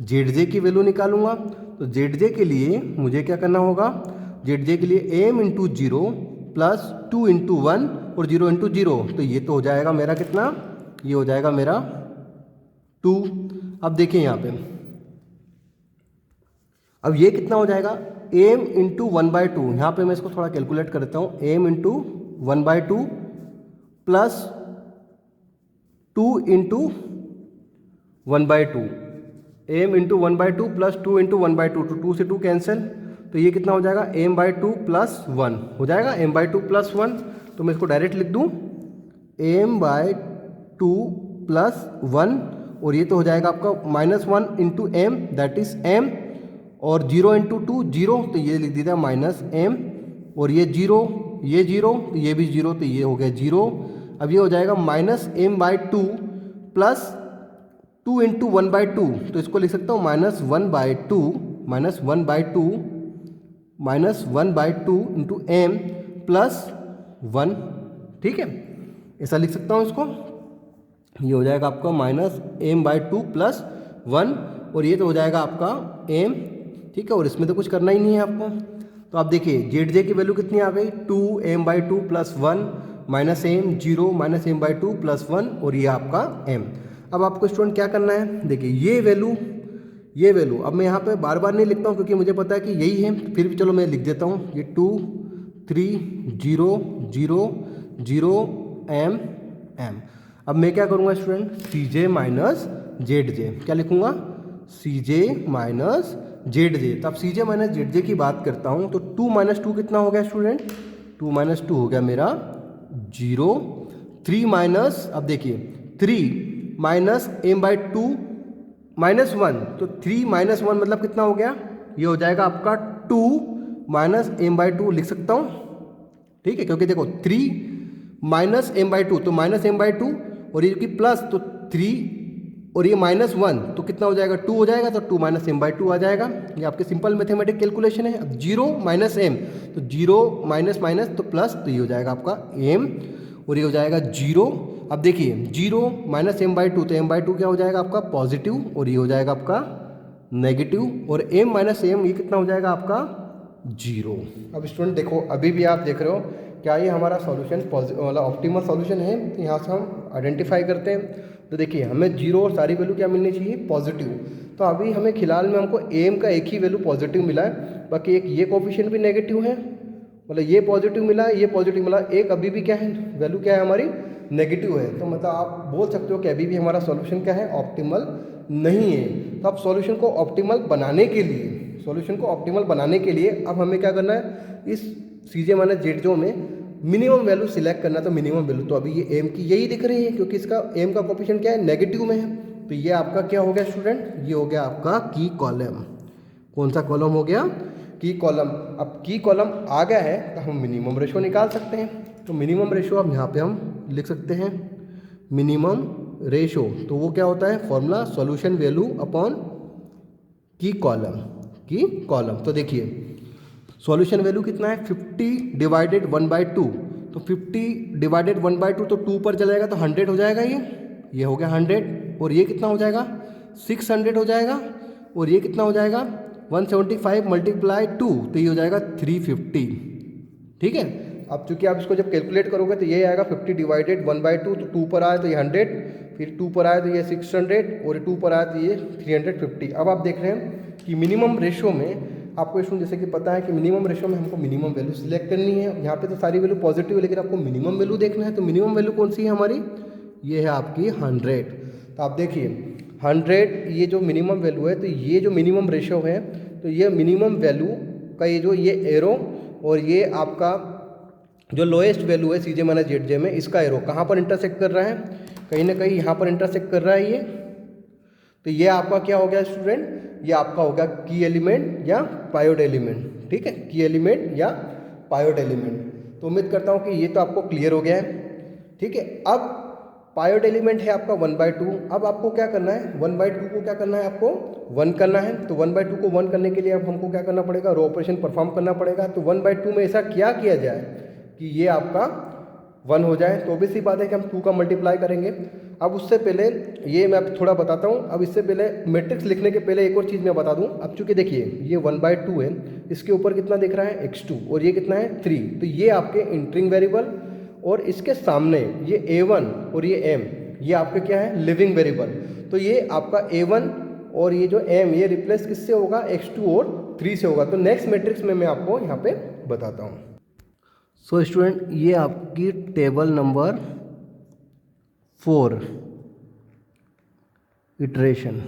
ZJ की वैल्यू निकालूंगा। तो ZJ के लिए मुझे क्या करना होगा, ZJ के लिए m इंटू 0 प्लस 2 इंटू 1 और 0 इंटू 0, तो ये तो हो जाएगा मेरा कितना, ये हो जाएगा मेरा 2। अब देखिए यहाँ पे, अब ये कितना हो जाएगा m इंटू 1/2, यहाँ पे मैं इसको थोड़ा कैलकुलेट कर देता हूँ, m into 1/2 plus 2 into 1/2, m into 1/2 plus 2 into 1/2, तो 2 से 2 कैंसिल, तो ये कितना हो जाएगा m/2 प्लस 1 हो जाएगा, m/2 प्लस 1, तो मैं इसको डायरेक्ट लिख दूँ m/2 प्लस 1, और ये तो हो जाएगा आपका -1 into m that is m, और 0 इंटू 2 0, तो ये लिख दिया -m, और ये 0 तो ये भी 0, तो ये हो गया 0। अब ये हो जाएगा -m/2 प्लस 2 इंटू 1/2, तो इसको लिख सकता हूँ -1/2 इंटू m प्लस 1। ठीक है, ऐसा लिख सकता हूँ इसको, ये हो जाएगा आपका -m/2 प्लस 1, और ये तो हो जाएगा आपका m। ठीक है, और इसमें तो कुछ करना ही नहीं है आपको। तो आप देखिए ZJ की वैल्यू कितनी आ गई, 2m/2 plus 1 minus m 0 minus m/2 plus 1, और ये आपका m। अब आपको स्टूडेंट क्या करना है, देखिए ये वैल्यू अब मैं यहाँ पे बार बार नहीं लिखता हूँ क्योंकि मुझे पता है कि यही है, फिर भी चलो मैं लिख देता हूँ, ये 2 3 0 0 0 m m। अब मैं क्या करूँगा स्टूडेंट, CJ माइनस ZJ, क्या लिखूँगा CJ माइनस ZJ। तो अब CJ माइनस ZJ की बात करता हूँ, तो 2 - 2 कितना हो गया स्टूडेंट, 2 - 2 हो गया मेरा 0। 3 माइनस, अब देखिए 3 माइनस m/2 -1, तो 3 - 1 मतलब कितना हो गया, ये हो जाएगा आपका 2 माइनस m/2 लिख सकता हूँ। ठीक है, क्योंकि देखो 3 माइनस m/2, तो माइनस m/2, और ये की प्लस, तो 3 और ये -1, तो कितना हो जाएगा 2 हो जाएगा, तो 2 माइनस m/2 आ जाएगा। ये आपके सिंपल मैथमेटिक कैलकुलेशन है। अब 0 माइनस m, तो 0 माइनस माइनस तो प्लस, तो ये हो जाएगा आपका m, और ये हो जाएगा 0। अब देखिए 0 माइनस m/2, तो m/2 क्या हो जाएगा आपका पॉजिटिव, और ये हो जाएगा आपका नेगेटिव, और m माइनस m ये कितना हो जाएगा आपका 0। अब स्टूडेंट देखो, अभी भी आप देख रहे हो क्या ये हमारा सॉल्यूशन मतलब ऑप्टिमल सॉल्यूशन है, यहाँ से हम आइडेंटिफाई करते हैं। तो देखिए हमें 0 और सारी वैल्यू क्या मिलनी चाहिए, पॉजिटिव। तो अभी हमें फिलहाल में हमको m का एक ही वैल्यू पॉजिटिव मिला है, बाकी एक ये कोफिशिएंट भी नेगेटिव है, मतलब ये पॉजिटिव मिला है, ये पॉजिटिव मिला, एक अभी भी क्या है वैल्यू क्या है हमारी नेगेटिव है। तो मतलब आप बोल सकते हो कि अभी भी हमारा सॉल्यूशन क्या है, ऑप्टिमल नहीं है। तो अब सॉल्यूशन को ऑप्टिमल बनाने के लिए अब हमें क्या करना है, इस CJ माइनस ZJ में मिनिमम वैल्यू सिलेक्ट करना। तो मिनिमम वैल्यू तो अभी ये m की यही दिख रही है, क्योंकि इसका m का कोफिशिएंट क्या है, नेगेटिव में है। तो ये आपका क्या हो गया स्टूडेंट, ये हो गया आपका की कॉलम। कौन सा कॉलम हो गया, की कॉलम। अब की कॉलम आ गया है तो हम मिनिमम रेशो निकाल सकते हैं। तो मिनिमम रेशो अब यहाँ पे हम लिख सकते हैं, मिनिमम रेशो, तो वो क्या होता है फॉर्मूला, सॉल्यूशन वैल्यू अपॉन की कॉलम। तो देखिए सॉल्यूशन वैल्यू कितना है, 50 डिवाइडेड 1/2, तो 50 डिवाइडेड 1/2, तो 2 पर चला जाएगा तो 100 हो जाएगा, ये हो गया 100, और ये कितना हो जाएगा 600 हो जाएगा, और ये कितना हो जाएगा 175 मल्टीप्लाई 2, तो ये हो जाएगा 350। ठीक है, अब चूंकि आप इसको जब कैलकुलेट करोगे तो ये आएगा 50 डिवाइडेड 1/2, तो 2 पर आए तो ये 100, फिर 2 पर आए तो ये 600, और 2 पर आए तो ये 350। अब आप देख रहे हैं कि मिनिमम रेशो में आपको इसमें जैसे कि पता है कि मिनिमम रेशो में हमको मिनिमम वैल्यू सिलेक्ट करनी है। यहाँ पे तो सारी वैल्यू पॉजिटिव है, लेकिन आपको मिनिमम वैल्यू देखना है। तो मिनिमम वैल्यू कौन सी है हमारी, ये है आपकी 100। तो आप देखिए 100 ये जो मिनिमम वैल्यू है, तो ये जो मिनिमम रेशो है, तो ये मिनिमम वैल्यू का ये जो ये एरो और ये आपका जो लोएस्ट वैल्यू है CJ माइनस ZJ में, इसका एरो कहाँ पर इंटरसेक्ट कर रहा है, कहीं ना कहीं यहाँ पर इंटरसेक्ट कर रहा है ये। तो ये आपका क्या हो गया स्टूडेंट, ये आपका हो गया की एलिमेंट या पायोड एलिमेंट। ठीक है, की एलिमेंट या पायोड एलिमेंट। तो उम्मीद करता हूँ कि ये तो आपको क्लियर हो गया है। ठीक है, अब पायोड एलिमेंट है आपका 1/2। अब आपको क्या करना है, 1/2 को क्या करना है, आपको 1 करना है। तो 1/2 को 1 करने के लिए अब हमको क्या करना पड़ेगा, रो ऑपरेशन परफॉर्म करना पड़ेगा। तो 1/2 में ऐसा क्या किया जाए कि ये आपका 1 हो जाए। तो ऑब्वियस सी बात है कि हम 2 का मल्टीप्लाई करेंगे। अब उससे पहले ये मैं अब थोड़ा बताता हूँ। अब इससे पहले मैट्रिक्स लिखने के पहले एक और चीज़ मैं बता दूँ। अब चूँकि देखिए ये 1/2 है, इसके ऊपर कितना दिख रहा है x2 और ये कितना है 3। तो ये आपके इंटरिंग वेरिएबल और इसके सामने ये a1 और ये m, ये आपके क्या है, लिविंग वेरिएबल। तो ये आपका a1 और ये जो m, ये रिप्लेस किससे होगा, x2 और 3 से होगा। तो नेक्स्ट मैट्रिक्स में मैं आपको यहाँ पे बताता हूँ। सो स्टूडेंट, ये आपकी टेबल नंबर 4 इटरेशन।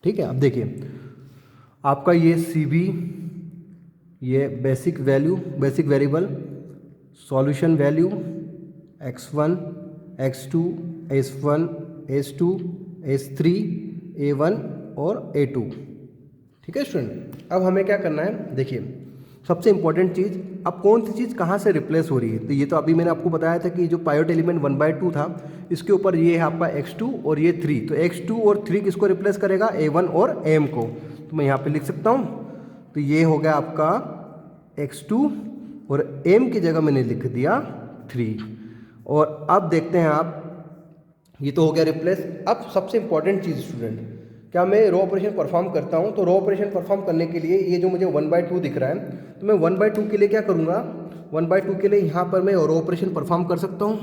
ठीक है, अब देखिए आपका ये CB, ये basic value, basic variable, solution value x1, x2, s1, s2, s3, a1 और a2। ठीक है स्टूडेंट, अब हमें क्या करना है, देखिए सबसे इंपॉर्टेंट चीज़, अब कौन सी चीज़ कहाँ से रिप्लेस हो रही है। तो ये तो अभी मैंने आपको बताया था कि जो पायोड एलिमेंट 1/2 था, इसके ऊपर ये है आपका x2 और ये 3। तो x2 और 3 किसको रिप्लेस करेगा, a1 और m को। तो मैं यहाँ पे लिख सकता हूँ। तो ये हो गया आपका x2 और m की जगह मैंने लिख दिया 3। और अब देखते हैं आप, ये तो हो गया रिप्लेस। अब सबसे इंपॉर्टेंट चीज़ स्टूडेंट, क्या मैं रो ऑपरेशन परफॉर्म करता हूँ। तो रो ऑपरेशन परफॉर्म करने के लिए ये जो मुझे 1/2 दिख रहा है, तो मैं 1/2 के लिए क्या करूँगा, 1/2 के लिए यहाँ पर मैं रो ऑपरेशन परफॉर्म कर सकता हूँ।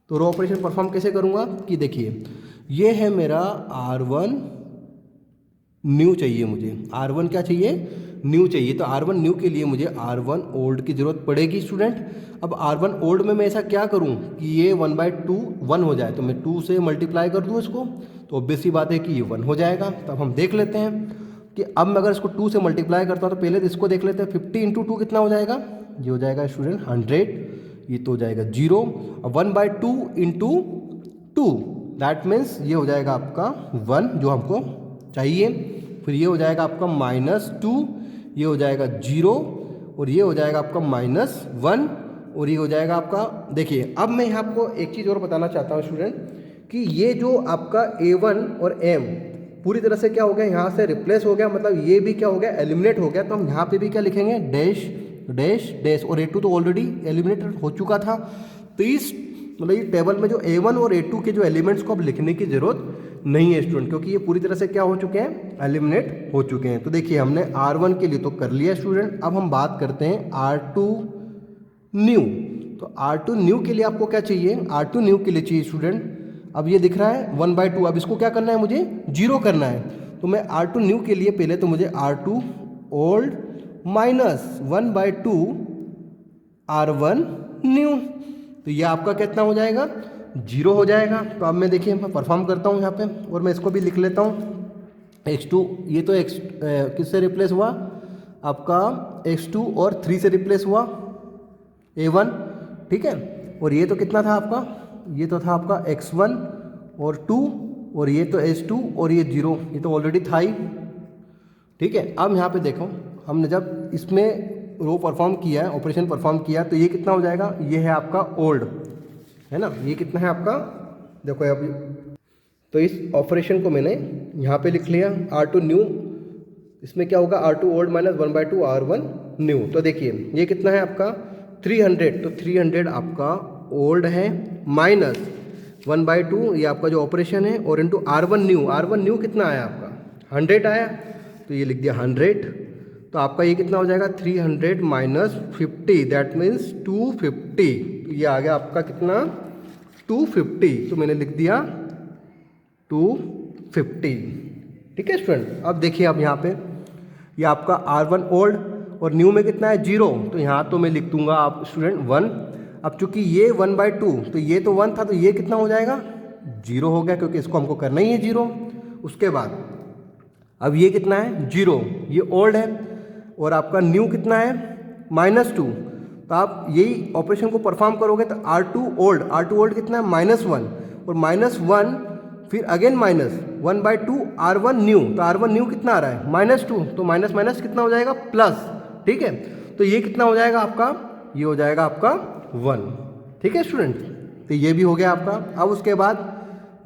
तो रो ऑपरेशन परफॉर्म कैसे करूँगा कि देखिए ये है मेरा R1 न्यू चाहिए मुझे, R1 क्या चाहिए, न्यू चाहिए। तो R1 न्यू के लिए मुझे R1 ओल्ड की ज़रूरत पड़ेगी स्टूडेंट। अब R1 ओल्ड में मैं ऐसा क्या करूं कि ये 1/2 1 हो जाए। तो मैं 2 से मल्टीप्लाई कर दूं इसको, तो ऑब्वियस सी बात है कि ये 1 हो जाएगा। तो अब हम देख लेते हैं कि अब मैं अगर इसको 2 से मल्टीप्लाई करता हूं, तो पहले इसको देख लेते हैं। 50 × 2 कितना हो जाएगा, ये हो जाएगा स्टूडेंट 100, ये तो हो जाएगा 0। अब 1/2 × 2 दैट मीन्स ये हो जाएगा आपका 1 जो हमको चाहिए। फिर ये हो जाएगा आपका -2, ये हो जाएगा 0 और ये हो जाएगा आपका -1 और ये हो जाएगा आपका। देखिए अब मैं यहाँ आपको एक चीज़ और बताना चाहता हूँ स्टूडेंट कि ये जो आपका a1 और m पूरी तरह से क्या हो गया, यहाँ से रिप्लेस हो गया, मतलब ये भी क्या हो गया, एलिमिनेट हो गया। तो हम यहाँ पे भी क्या लिखेंगे, डैश डैश डैश। और a2 तो ऑलरेडी एलिमिनेटेड हो चुका था। तो इस मतलब ये टेबल में जो a1 और a2 के जो एलिमेंट्स को अब लिखने की ज़रूरत नहीं है स्टूडेंट, क्योंकि ये पूरी तरह से क्या हो चुके हैं, एलिमिनेट हो चुके हैं। तो देखिए हमने R1 के लिए तो कर लिया स्टूडेंट। अब हम बात करते हैं R2 न्यू। तो R2 न्यू के लिए आपको क्या चाहिए, R2 न्यू के लिए चाहिए स्टूडेंट, अब ये दिख रहा है 1/2। अब इसको क्या करना है, मुझे 0 करना है। तो मैं R2 न्यू के लिए पहले तो मुझे R2 ओल्ड -1/2 R1 न्यू, तो ये आपका कितना हो जाएगा, 0 हो जाएगा। तो अब मैं देखिए मैं परफॉर्म करता हूँ यहाँ पे, और मैं इसको भी लिख लेता हूँ x2। ये तो किससे रिप्लेस हुआ, आपका x2 और 3 से रिप्लेस हुआ a1। ठीक है, और ये तो कितना था आपका, ये तो था आपका x1 और 2 और ये तो s2 और ये 0, ये तो ऑलरेडी था ही। ठीक है, अब यहाँ पे देखो हमने जब इसमें रो परफॉर्म किया है, ऑपरेशन परफॉर्म किया, तो ये कितना हो जाएगा, ये है आपका ओल्ड, है ना, ये कितना है आपका, देखो अभी। तो इस ऑपरेशन को मैंने यहाँ पे लिख लिया R2 न्यू, इसमें क्या होगा, R2 ओल्ड -1/2 R1 न्यू। तो देखिए ये कितना है आपका 300, तो 300 आपका ओल्ड है -1/2 ये आपका जो ऑपरेशन है, और into R1 new. R1 new कितना आया आपका, 100 आया, तो ये लिख दिया 100। तो आपका ये कितना हो जाएगा, 300 - 50 दैट मीन्स 250। तो ये आ गया आपका कितना, 250। तो मैंने लिख दिया 250। ठीक है स्टूडेंट, अब देखिए अब यहाँ पे ये आपका R1 ओल्ड और न्यू में कितना है, 0। तो यहाँ तो मैं लिख दूंगा आप स्टूडेंट 1। अब चूंकि ये 1/2, तो ये तो 1 था, तो ये कितना हो जाएगा, 0 हो गया, क्योंकि इसको हमको करना ही है 0। उसके बाद अब ये कितना है, 0, ये ओल्ड है, और आपका न्यू कितना है -2, तो आप यही ऑपरेशन को परफॉर्म करोगे तो R2 ओल्ड कितना है -1, और -1 फिर अगेन -1/2 R1 न्यू, तो R1 न्यू कितना आ रहा है -2, तो माइनस माइनस कितना हो जाएगा प्लस, ठीक है। तो ये कितना हो जाएगा आपका, ये हो जाएगा आपका 1, ठीक है स्टूडेंट। तो ये भी हो गया आपका। अब उसके बाद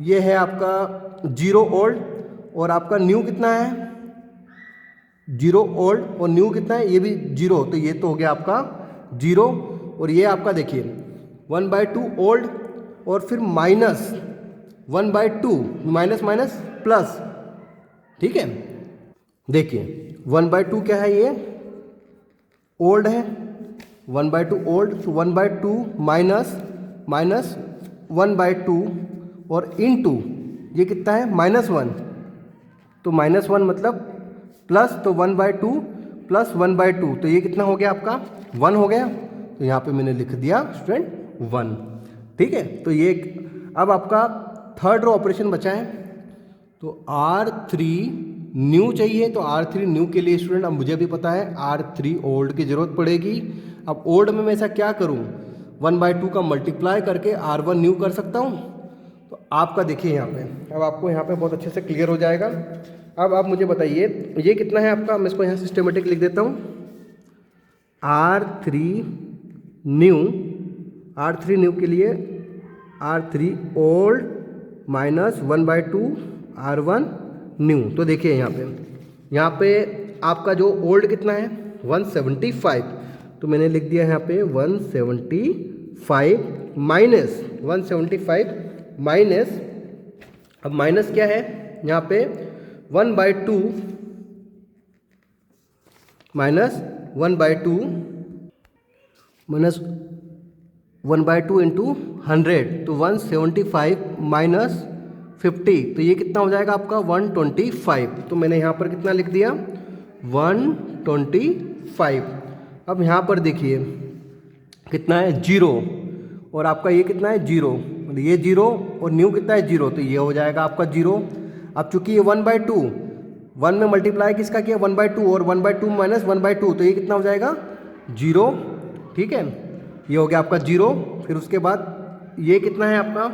ये है आपका 0 ओल्ड और आपका न्यू कितना है 0 ओल्ड और न्यू कितना है ये भी 0, तो ये तो हो गया आपका 0, और ये आपका देखिए 1/2 ओल्ड और फिर -1/2 माइनस माइनस प्लस, ठीक है। देखिए 1/2 क्या है, ये ओल्ड है, 1/2 ओल्ड, तो 1/2 माइनस 1/2 और इनटू ये कितना है -1, तो -1 मतलब प्लस, तो 1/2 प्लस 1/2, तो ये कितना हो गया आपका 1 हो गया, तो यहाँ पे मैंने लिख दिया स्टूडेंट 1, ठीक है। तो ये अब आपका थर्ड रो ऑपरेशन बचा है, तो R3 न्यू चाहिए, तो R3 न्यू के लिए स्टूडेंट अब मुझे भी पता है R3 ओल्ड की ज़रूरत पड़ेगी। अब ओल्ड में मैं ऐसा क्या करूँ, 1/2 का मल्टीप्लाई करके R1 न्यू कर सकता हूँ। तो आपका देखिए यहाँ पे, अब आपको यहाँ पे बहुत अच्छे से क्लियर हो जाएगा। अब आप मुझे बताइए ये कितना है आपका, मैं इसको यहाँ सिस्टमेटिक लिख देता हूँ, R3 न्यू के लिए R3 old minus 1/2 R1 new. तो देखिए यहाँ पे आपका जो ओल्ड कितना है 175, तो मैंने लिख दिया यहाँ पे 175 माइनस 175 माइनस, अब माइनस क्या है यहाँ पे 1/2 माइनस 1/2 माइनस 1/2 इंटू 100, तो 175 माइनस 50, तो ये कितना हो जाएगा आपका 125, तो मैंने यहाँ पर कितना लिख दिया 125। अब यहाँ पर देखिए कितना है 0 और आपका ये कितना है 0, ये 0 और न्यू कितना है 0, तो ये हो जाएगा आपका 0। अब चूंकि ये 1/2 1 में मल्टीप्लाई किसका किया 1/2 और 1/2 माइनस 1/2, तो ये कितना हो जाएगा 0, ठीक है। ये हो गया आपका 0। फिर उसके बाद ये कितना है आपका,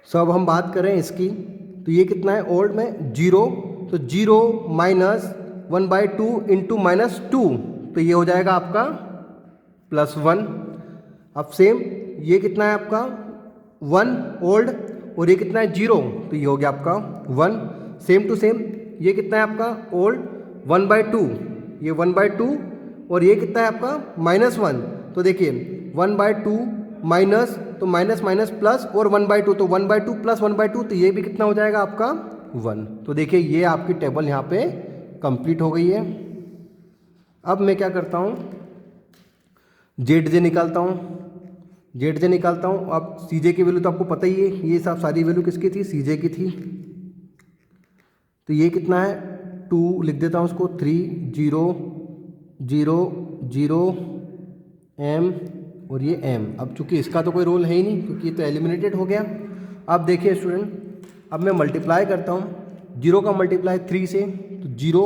सब हम बात करें इसकी, तो ये कितना है ओल्ड में 0, तो 0 माइनस 1/2 इंटू -2, तो ये हो जाएगा आपका +1। अब सेम ये कितना है आपका 1 ओल्ड और ये कितना है 0, तो ये हो गया आपका 1। सेम टू सेम ये कितना है आपका ओल्ड 1/2, ये 1/2 और ये कितना है आपका -1, तो देखिए 1/2 माइनस, तो माइनस माइनस प्लस और 1/2, तो 1/2 प्लस 1/2, तो ये भी कितना हो जाएगा आपका 1। तो देखिए ये आपकी टेबल यहाँ पे कंप्लीट हो गई है। अब मैं क्या करता हूँ ZJ निकालता हूँ, अब CJ की वैल्यू तो आपको पता ही है, ये सब सारी वैल्यू किसकी थी CJ की थी, तो ये कितना है 2 लिख देता हूँ उसको, 3 0 0 0 M और ये M। अब चूंकि इसका तो कोई रोल है ही नहीं क्योंकि ये तो एलिमिनेटेड हो गया। अब देखिए स्टूडेंट, अब मैं मल्टीप्लाई करता हूँ, 0 का मल्टीप्लाई 3 से, तो 0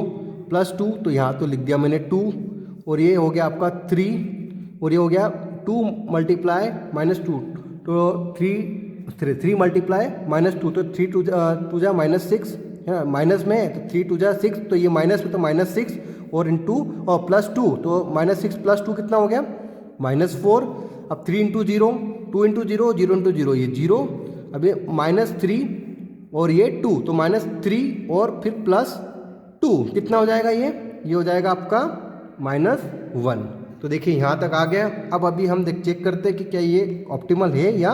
+ 2, तो यहाँ तो लिख दिया मैंने 2, और ये हो गया आपका 3, और ये हो गया 2 मल्टीप्लाई -2, तो 3 मल्टीप्लाई -2, तो 3 2 जा -6 है, माइनस में तो 3 2 जा 6, तो ये माइनस में तो -6 और इंटू और +2, तो -6 + 2 कितना हो गया -4। अब 3 × 0 2 × 0 0 × 0 ये 0, अब ये -3 और ये 2, तो -3 और फिर +2 कितना हो जाएगा, ये हो जाएगा आपका -1। तो देखिए यहाँ तक आ गया। अब अभी हम चेक करते हैं कि क्या ये ऑप्टिमल है या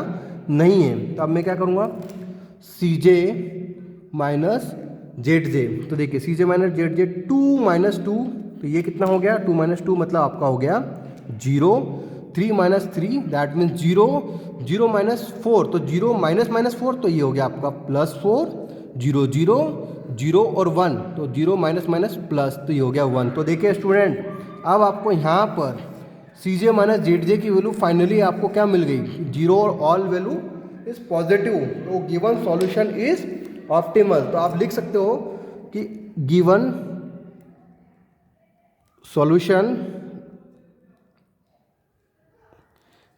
नहीं है। तो अब मैं क्या करूँगा CJ माइनस ZJ, तो देखिए CJ माइनस ZJ 2 - 2, तो ये कितना हो गया 2 - 2 मतलब आपका हो गया 0, 3 - 3 दैट मीन्स 0, 0 - 4, तो 0 - 4, तो ये हो गया आपका +4, 0 0 0 और 1, तो 0 - प्लस, तो ये हो गया 1। तो देखिए स्टूडेंट, अब आपको यहाँ पर CJ माइनस ZJ की वैल्यू फाइनली आपको क्या मिल गई 0 और ऑल वैल्यू इज पॉजिटिव, तो गिवन सॉल्यूशन इज ऑप्टिमल। तो आप लिख सकते हो कि given solution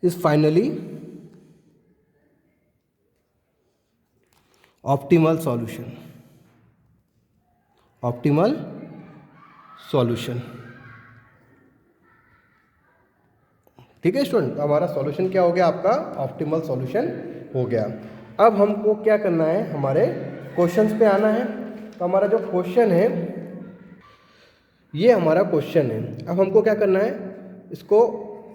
is finally optimal solution. Optimal solution. ठीक है स्टूडेंट, तो हमारा सॉल्यूशन क्या हो गया, आपका ऑप्टिमल सॉल्यूशन हो गया। अब हमको क्या करना है, हमारे क्वेश्चंस पे आना है। तो हमारा जो क्वेश्चन है, ये हमारा क्वेश्चन है। अब हमको क्या करना है, इसको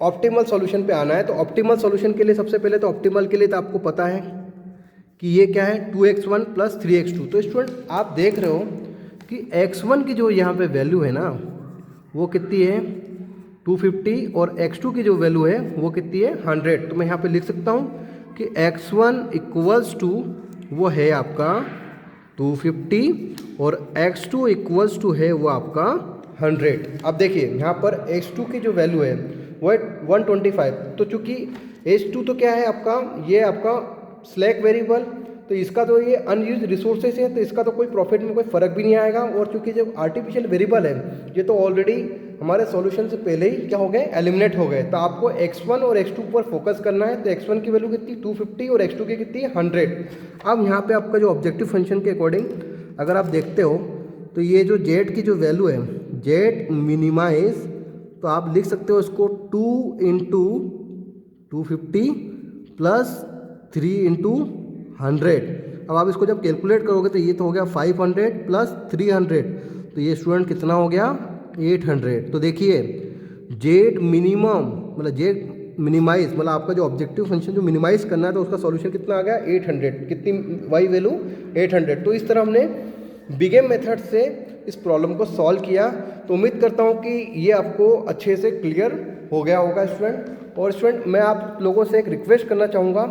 ऑप्टिमल सॉल्यूशन पे आना है। तो ऑप्टिमल सॉल्यूशन के लिए सबसे पहले तो ऑप्टिमल के लिए तो आपको पता है कि ये क्या है, 2x1 + 3x2। तो स्टूडेंट आप देख रहे हो कि x1 की जो यहाँ पे वैल्यू है ना, वो कितनी है 250, और x2 की जो वैल्यू है वो कितनी है 100। तो मैं यहाँ पे लिख सकता हूँ कि x1 = वो है आपका 250 और x2 = है वो आपका 100। अब देखिए यहाँ पर x2 की जो वैल्यू है वो है 125। तो चूँकि h2 तो क्या है आपका, ये आपका स्लैक वेरिएबल, तो इसका तो ये अनयूज रिसोर्सेज है, तो इसका तो कोई प्रॉफिट में कोई फ़र्क भी नहीं आएगा। और चूंकि जब आर्टिफिशियल वेरिएबल है, ये तो ऑलरेडी हमारे सॉल्यूशन से पहले ही क्या हो गए, एलिमिनेट हो गए। तो आपको x1 और x2 पर फोकस करना है। तो x1 की वैल्यू कितनी 250 और x2 की कितनी 100। अब यहाँ पे आपका जो ऑब्जेक्टिव फंक्शन के अकॉर्डिंग अगर आप देखते हो तो ये जो z की जो वैल्यू है, z मिनिमाइज, तो आप लिख सकते हो इसको 2 × 250 + 3 × 100। अब आप इसको जब कैलकुलेट करोगे तो ये तो हो गया 500 + 300, तो ये स्टूडेंट कितना हो गया 800। तो देखिए जेड मिनिमम मतलब जेड मिनिमाइज मतलब आपका जो ऑब्जेक्टिव फंक्शन जो मिनिमाइज करना है, तो उसका सॉल्यूशन कितना आ गया 800। कितनी वाई वैल्यू 800। तो इस तरह हमने बिगेम मेथड से इस प्रॉब्लम को सॉल्व किया। तो उम्मीद करता हूँ कि ये आपको अच्छे से क्लियर हो गया होगा स्टूडेंट। और स्टूडेंट मैं आप लोगों से एक रिक्वेस्ट करना चाहूँगा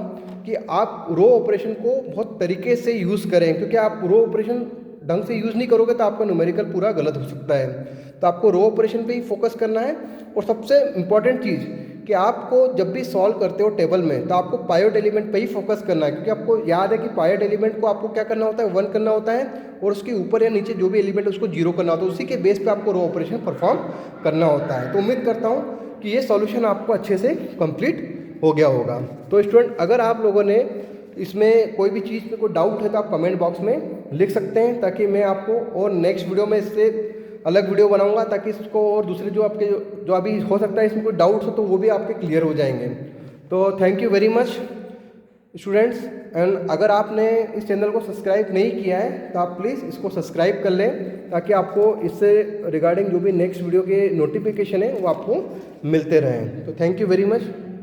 कि आप रो ऑपरेशन को बहुत तरीके से यूज़ करें, क्योंकि आप रो ऑपरेशन ढंग से यूज़ नहीं करोगे तो आपका न्यूमेरिकल पूरा गलत हो सकता है। तो आपको रो ऑपरेशन पे ही फोकस करना है। और सबसे इम्पॉर्टेंट चीज़ कि आपको जब भी सॉल्व करते हो टेबल में, तो आपको पायवट एलिमेंट पे ही फोकस करना है, क्योंकि आपको याद है कि पायवट एलिमेंट को आपको क्या करना होता है 1 करना होता है, और उसके ऊपर या नीचे जो भी एलिमेंट है उसको 0 करना होता है। उसी के बेस पे आपको रो ऑपरेशन परफॉर्म करना होता है। तो उम्मीद करता हूँ कि ये सॉल्यूशन आपको अच्छे से कंप्लीट हो गया होगा। तो स्टूडेंट अगर आप लोगों ने इसमें कोई भी चीज़ पे कोई डाउट है तो आप कमेंट बॉक्स में लिख सकते हैं, ताकि मैं आपको और नेक्स्ट वीडियो में इससे अलग वीडियो बनाऊंगा, ताकि इसको और दूसरे जो आपके जो अभी हो सकता है इसमें कोई डाउट्स हो तो वो भी आपके क्लियर हो जाएंगे। तो thank you very much students. And अगर आपने इस चैनल को सब्सक्राइब नहीं किया है तो आप प्लीज़ इसको सब्सक्राइब कर लें, ताकि आपको इससे रिगार्डिंग जो भी नेक्स्ट वीडियो के नोटिफिकेशन है वो आपको मिलते रहें। तो थैंक यू वेरी मच।